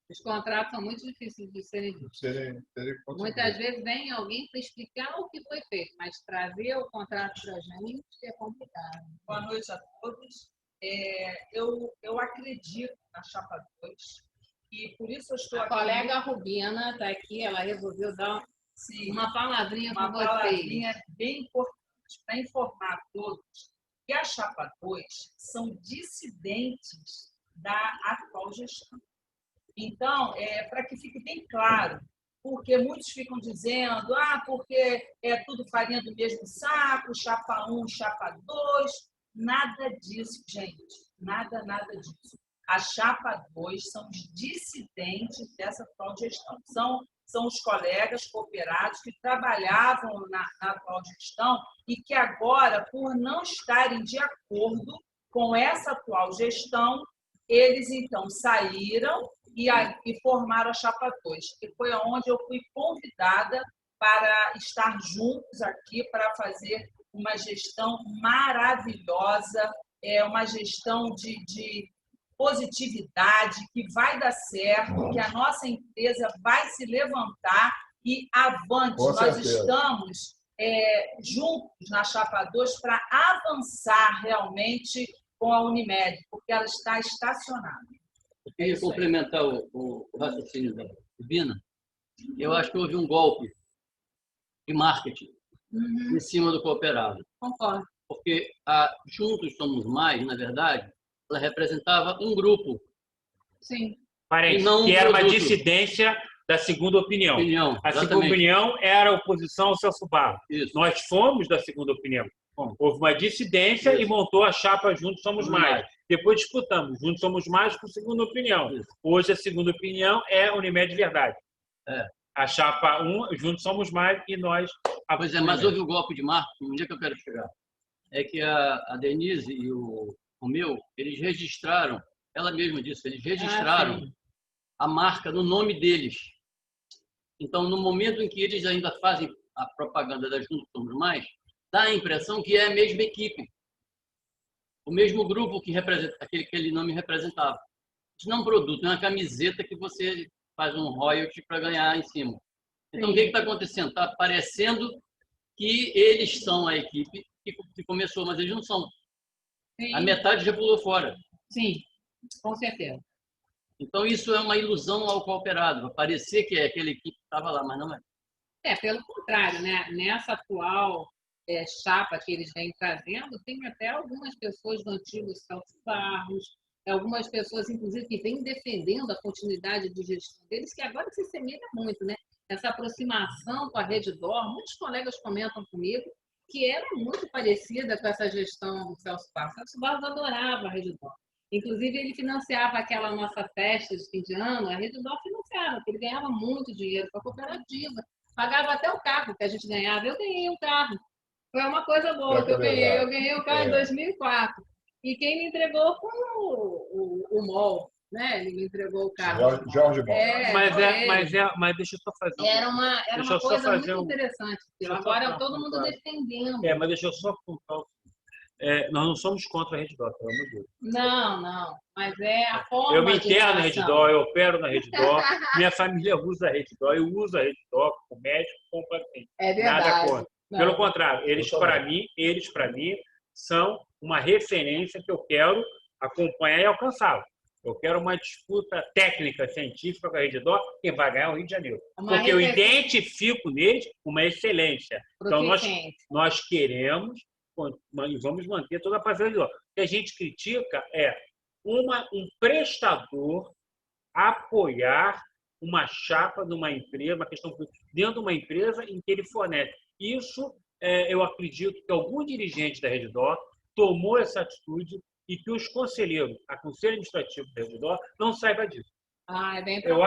Os contratos são muito difíceis de serem vistos. serem conseguidos. Muitas vezes vem alguém para explicar o que foi feito, mas trazer o contrato para a gente é complicado. Boa noite a todos. Eu acredito na Chapa 2 e por isso eu estou A aqui. colega Rubina está aqui, ela resolveu dar Sim, uma palavrinha para uma vocês. palavrinha bem importante para informar a todos que a Chapa 2 são dissidentes da atual gestão. Então, para que fique bem claro, porque muitos ficam dizendo, porque é tudo farinha do mesmo saco, Chapa 1, Chapa 2, nada disso, gente, nada disso. A Chapa 2 são os dissidentes dessa atual gestão, são os colegas cooperados que trabalhavam na atual gestão e que agora, por não estarem de acordo com essa atual gestão, eles então saíram e formaram a Chapa 2, que foi onde eu fui convidada para estar juntos aqui para fazer uma gestão maravilhosa, uma gestão de positividade, que vai dar certo, que a nossa empresa vai se levantar e avante. Com Nós certeza. estamos juntos na Chapa 2 para avançar realmente com a Unimed, porque ela está estacionada. Eu queria complementar o raciocínio da Rubina. Eu acho que houve um golpe de marketing em cima do cooperado. Concordo. Porque a Juntos Somos Mais, na verdade, ela representava um grupo. Sim. Parente, E não um que era uma produto. dissidência da segunda opinião. Opinião, A segunda exatamente. opinião era a oposição ao Celso Barros. Isso. Nós fomos da segunda opinião. Houve uma dissidência e montou a chapa Juntos Somos Mais. Depois disputamos Juntos Somos Mais com a segunda opinião. Isso. Hoje a segunda opinião é Unimed Verdade. A chapa 1, Juntos Somos Mais, e nós... Pois é, mas houve o golpe de marketing. Onde é que eu quero chegar? É que a Denise e o meu, eles registraram, ela mesma disse, eles registraram a marca no nome deles. Então, no momento em que eles ainda fazem a propaganda da Juntos Somos Mais, dá a impressão que é a mesma equipe. O mesmo grupo que representa, aquele nome representava. Isso não é um produto, é uma camiseta que você faz um royalty para ganhar em cima. Então, o que está acontecendo? Está parecendo que eles são a equipe que começou, mas eles não são. Sim. A metade já pulou fora. Sim, com certeza. Então, isso é uma ilusão ao cooperado. Vai parecer que é aquela equipe que estava lá, mas não é. Pelo contrário, né? Nessa atual chapa que eles vêm trazendo, tem até algumas pessoas do antigo Celso Barros, algumas pessoas, inclusive, que vêm defendendo a continuidade de gestão deles, que agora se semelha muito, né? Essa aproximação com a Redditor, muitos colegas comentam comigo que era muito parecida com essa gestão do Celso Barros. O Celso Barros adorava a Redditor. Inclusive, ele financiava aquela nossa festa de fim de ano, a Redditor financiava, porque ele ganhava muito dinheiro com a cooperativa. Pagava até o carro que a gente ganhava. Eu ganhei um carro. Foi uma coisa boa que eu ganhei. Eu ganhei o carro em 2004. E quem me entregou foi o MOL, né? Ele me entregou o carro. Jorge Bom. Mas deixa eu só fazer Era uma coisa muito interessante. Agora todo mundo defendendo. Mas deixa eu só contar. Nós não somos contra a Redditor, pelo amor de Deus. Não. Mas é a forma. Eu me interno na Redditor, eu opero na Redditor, minha família usa a Redditor, eu uso a Redditor como médico, como paciente. É verdade. Nada contra. Pelo contrário, eles para mim são uma referência que eu quero acompanhar e alcançar. Eu quero uma disputa técnica, científica com a Redditor, quem vai ganhar é o Rio de Janeiro. Porque eu identifico neles uma excelência. Então, nós queremos e vamos manter toda a parceria. O que a gente critica é um prestador apoiar uma chapa de uma empresa, uma questão dentro de uma empresa em que ele fornece. Isso, eu acredito que algum dirigente da Redditor tomou essa atitude e que os conselheiros, a conselho administrativo da Redditor, não saiba disso. É bem eu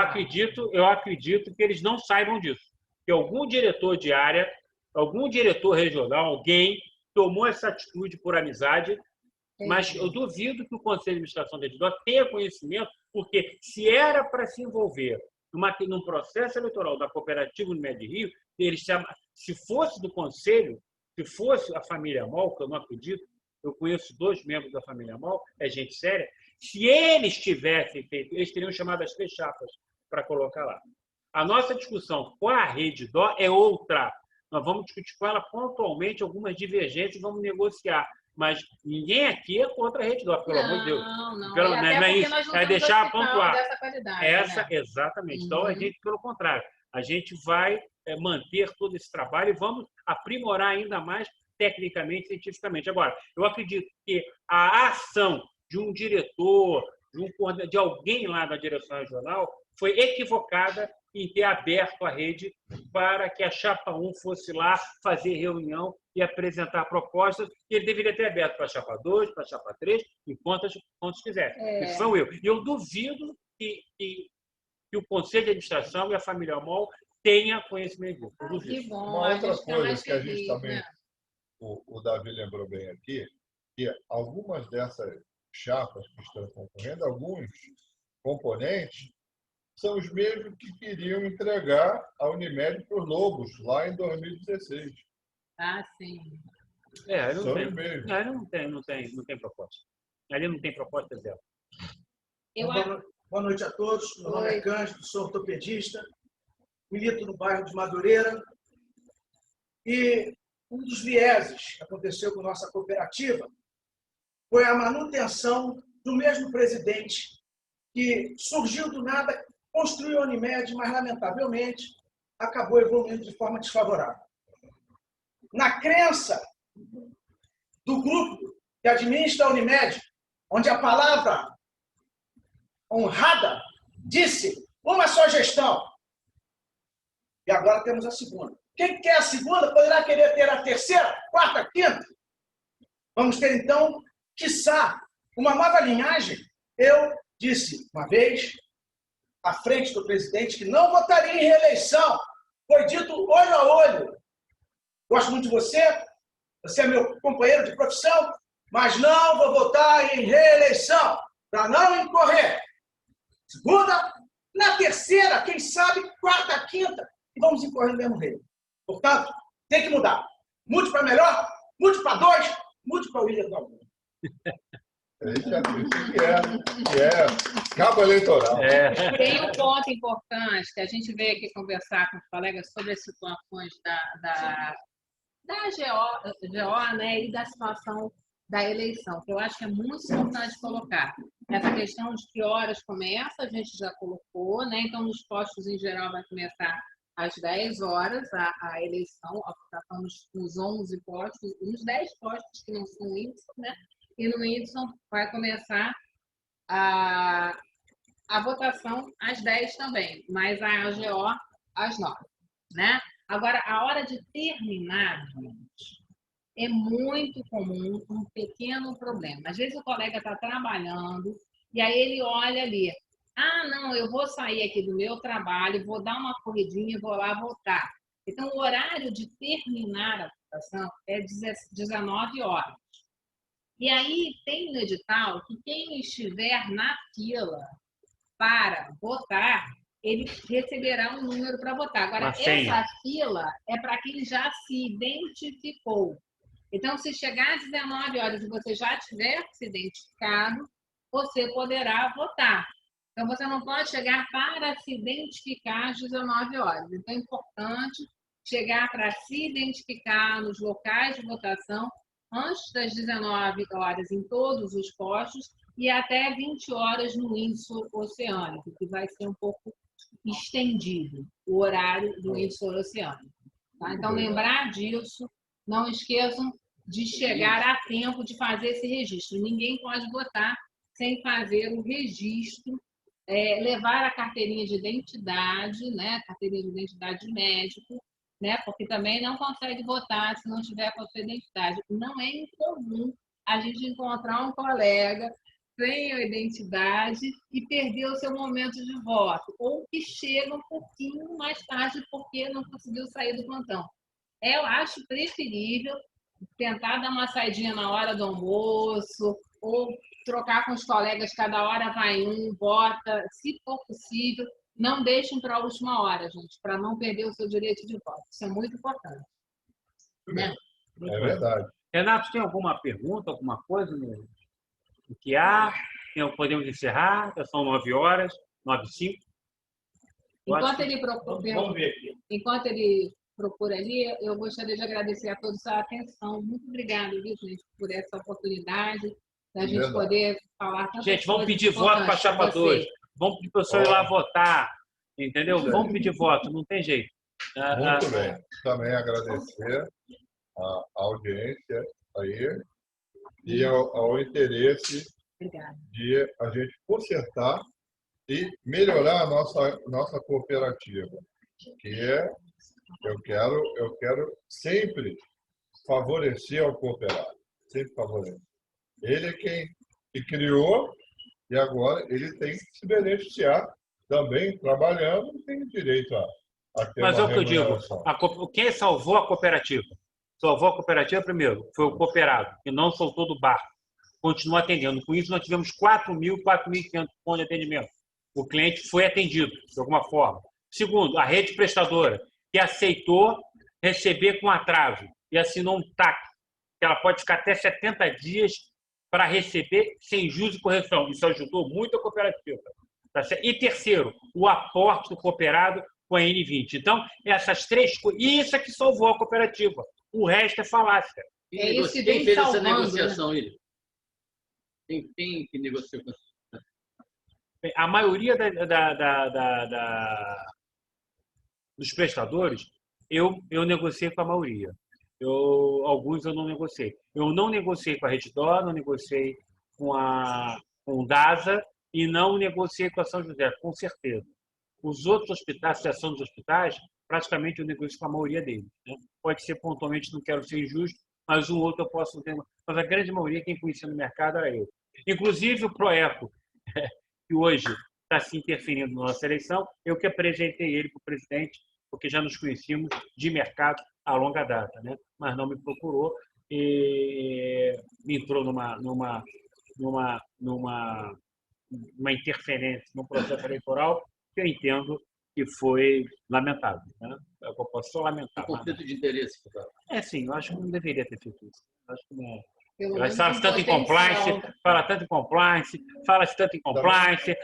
acredito que eles não saibam disso. Que algum diretor de área, algum diretor regional, alguém tomou essa atitude por amizade, mas eu duvido que o Conselho de Administração da Redditor tenha conhecimento, porque se era para se envolver num processo eleitoral da cooperativa Unimed Rio, se fosse do Conselho, se fosse a família MOL, que eu não acredito, eu conheço 2 membros da família MOL, é gente séria, Se eles tivessem feito, eles teriam chamado as 3 chapas para colocar lá. A nossa discussão com a Redditor é outra. Nós vamos discutir com ela pontualmente algumas divergências e vamos negociar. Mas ninguém aqui é contra a Redditor, pelo amor de Deus. Não. Pelo, E não até é porque isso. nós não É temos deixar hospital pontuar. dessa qualidade, Essa, né? exatamente. Então, a gente, pelo contrário, a gente vai manter todo esse trabalho e vamos aprimorar ainda mais tecnicamente, cientificamente. Agora, eu acredito que a ação de um diretor, de alguém lá da direção regional, foi equivocada em ter aberto a rede para que a Chapa 1 fosse lá fazer reunião e apresentar propostas, e ele deveria ter aberto para a Chapa 2, para a Chapa 3, e quantos quisesse. Isso foi um erro. E eu duvido que o Conselho de Administração e a família Mol tenha conhecimento disso. Eu duvido. Que bom, Uma a outra gente fica coisa mais que a gente feliz, também, né? o Davi lembrou bem aqui, que algumas dessas chapas que estão concorrendo, alguns componentes, são os mesmos que queriam entregar a Unimed para os Lobos, lá em 2016. Ah, sim. São os mesmos. Ali não tem proposta. Ali não tem proposta zero. Boa noite a todos. Meu nome é Cândido, sou ortopedista, milito no bairro de Madureira. E um dos vieses que aconteceu com nossa cooperativa foi a manutenção do mesmo presidente que surgiu do nada, construiu a Unimed, mas, lamentavelmente, acabou evoluindo de forma desfavorável. Na crença do grupo que administra a Unimed, onde a palavra honrada disse uma só gestão, e agora temos a segunda. Quem quer a segunda poderá querer ter a terceira, quarta, quinta. Vamos ter, então, quiçá, uma nova linhagem. Eu disse uma vez, à frente do presidente, que não votaria em reeleição. Foi dito olho a olho. Gosto muito de você, você é meu companheiro de profissão, mas não vou votar em reeleição, para não incorrer. Segunda, na terceira, quem sabe, quarta, quinta, e vamos incorrer no mesmo reino. Portanto, tem que mudar. Mude para melhor, mude para 2, mude para o William Galvão. Que é cabo eleitoral. Tem um ponto importante que a gente veio aqui conversar com os colegas sobre as situações da GO, né, e da situação da eleição, que eu acho que é muito importante colocar. Essa questão de que horas começa, a gente já colocou, né? Então, nos postos em geral vai começar às 10 horas a eleição, a votação nos 11 postos, nos 10 postos que não são Whindersson, né? E no Whindersson vai começar a votação às 10 também, mas a AGO às 9, né? Agora, a hora de terminar, gente, é muito comum um pequeno problema. Às vezes o colega está trabalhando e aí ele olha ali, não, eu vou sair aqui do meu trabalho, vou dar uma corridinha e vou lá votar. Então, o horário de terminar a votação é 19 horas. E aí tem no edital que quem estiver na fila para votar, ele receberá um número para votar. Agora, essa fila é para quem já se identificou. Então, se chegar às 19 horas e você já tiver se identificado, você poderá votar. Então, você não pode chegar para se identificar às 19 horas. Então, é importante chegar para se identificar nos locais de votação antes das 19 horas em todos os postos e até 20 horas no Whindersson Oceânico, que vai ser um pouco estendido o horário do Whindersson Oceânico. Tá? Então, lembrar disso, não esqueçam de chegar a tempo de fazer esse registro. Ninguém pode votar sem fazer o registro, levar a carteirinha de identidade, né? Carteirinha de identidade de médico, né? Porque também não consegue votar se não tiver com a sua identidade. Não é incomum a gente encontrar um colega sem a identidade e perder o seu momento de voto, ou que chega um pouquinho mais tarde porque não conseguiu sair do plantão. Eu acho preferível tentar dar uma saidinha na hora do almoço, ou trocar com os colegas, cada hora vai um, vota, se for possível. Não deixem para a última hora, gente, para não perder o seu direito de voto. Isso é muito importante. Né? É verdade. Renato, tem alguma pergunta, alguma coisa no que há? Podemos encerrar, já são 9 horas, 9h05. Enquanto ele procura, Vamos ver aqui. enquanto ele procura ali, eu gostaria de agradecer a todos a atenção. Muito obrigada, viu, gente, por essa oportunidade da gente Verdade. poder falar tantas Gente, vamos coisas pedir voto para a importantes chapa vocês. 2. Vamos pedir para o pessoal ir lá votar. Entendeu? Isso aí. Vamos pedir voto, não tem jeito. Muito bem. Também agradecer a audiência aí e ao interesse Obrigada. de a gente consertar e melhorar a nossa cooperativa, que é eu quero sempre favorecer ao cooperado, sempre favorecer. Ele é quem criou e agora ele tem que se beneficiar também trabalhando e tem direito a ter Mas é uma o que eu digo, remuneração. quem salvou a cooperativa? Salvou a cooperativa primeiro, foi o cooperado, que não soltou do barco. Continua atendendo. Com isso, nós tivemos 4.500 pontos de atendimento. O cliente foi atendido, de alguma forma. Segundo, a rede prestadora, que aceitou receber com atraso e assinou um TAC, que ela pode ficar até 70 dias para receber sem juros e correção. Isso ajudou muito a cooperativa. Tá certo? E terceiro, o aporte do cooperado com a N20. Então, essas três coisas. Isso é que salvou a cooperativa. O resto é falácia. É isso que Quem vem fez essa salvando, negociação, ele? Quem que negociou com você? A maioria dos prestadores, eu negociei com a maioria. Alguns eu não negociei. Eu não negociei com a Reddor, não negociei com o DASA e não negociei com a São José, com certeza. Os outros hospitais, a Associação dos Hospitais, praticamente eu negocio com a maioria deles. Né? Pode ser pontualmente, não quero ser injusto, mas um outro eu posso ter. Mas a grande maioria, quem conhecia no mercado era eu. Inclusive o Proeco, que hoje está se interferindo na nossa eleição, eu que apresentei ele para o presidente, porque já nos conhecíamos de mercado a longa data, né? Mas não me procurou e entrou numa interferência no processo eleitoral que eu entendo que foi lamentável. Né? Eu posso só lamentar. Um conflito de interesse. É, sim, eu acho que não deveria ter feito isso. Acho que não. Pelo Mas menos fala-se um tanto em compliance, fala-se tanto em compliance,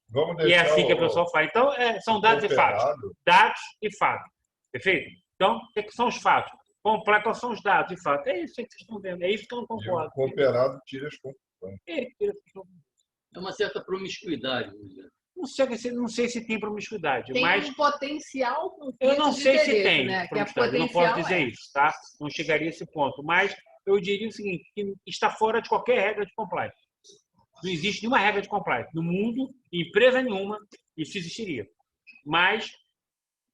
Vamos e é deixar assim que a pessoa faz. Então, são dados e fatos. cooperado. Dados e fatos. Perfeito? Então, o que são os fatos? Quais são os dados e fatos? É isso que vocês estão vendo. É isso que eu não E concordo. o cooperado tira as conclusões. É uma certa promiscuidade. Não sei se tem promiscuidade, Tem mas um potencial conflito eu não de sei se interesse, tem né? Que é promiscuidade. Eu não posso dizer potencial, isso, tá? Não chegaria a esse ponto. Mas eu diria o seguinte, que está fora de qualquer regra de compliance. Não existe nenhuma regra de compliance. No mundo, em empresa nenhuma, isso existiria. Mas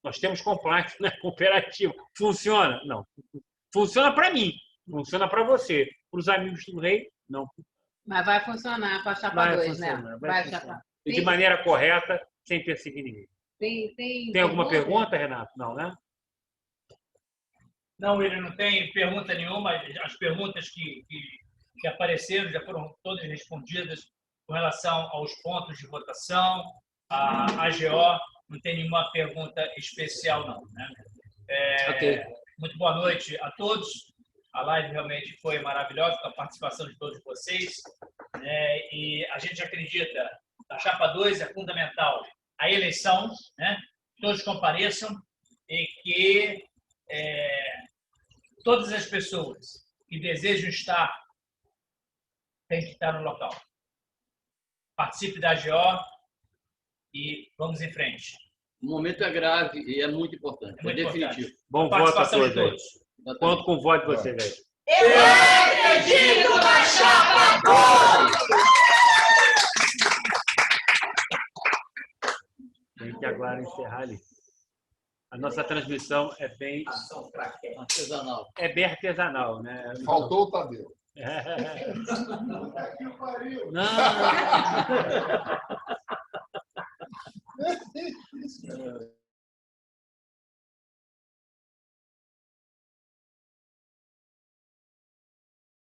nós temos compliance na cooperativa. Funciona? Não. Funciona para mim. Funciona para você. Para os amigos do rei, não. Mas vai funcionar para a chapa Vai 2, funcionar, né? vai chapa. funcionar. E de maneira correta, sem perseguir ninguém. Tem alguma pergunta, Renato? Não, né? Não, ele não tem pergunta nenhuma. As perguntas que apareceram já foram todas respondidas com relação aos pontos de votação. A AGO não tem nenhuma pergunta especial, não. Né? Ok. Muito boa noite a todos. A live realmente foi maravilhosa com a participação de todos vocês. E a gente acredita, a chapa 2 é fundamental a eleição, né? Todos compareçam e que todas as pessoas que desejam estar têm que estar no local. Participe da AGO e vamos em frente. O momento é grave e é muito importante. É muito definitivo. importante. Bom voto a todos aí. Conto com o voto de vocês aí. Eu acredito na chapa 2! Tem que agora encerrar ali. A nossa transmissão é bem Artesanal. É bem artesanal, né? Faltou o Tadeu. Não.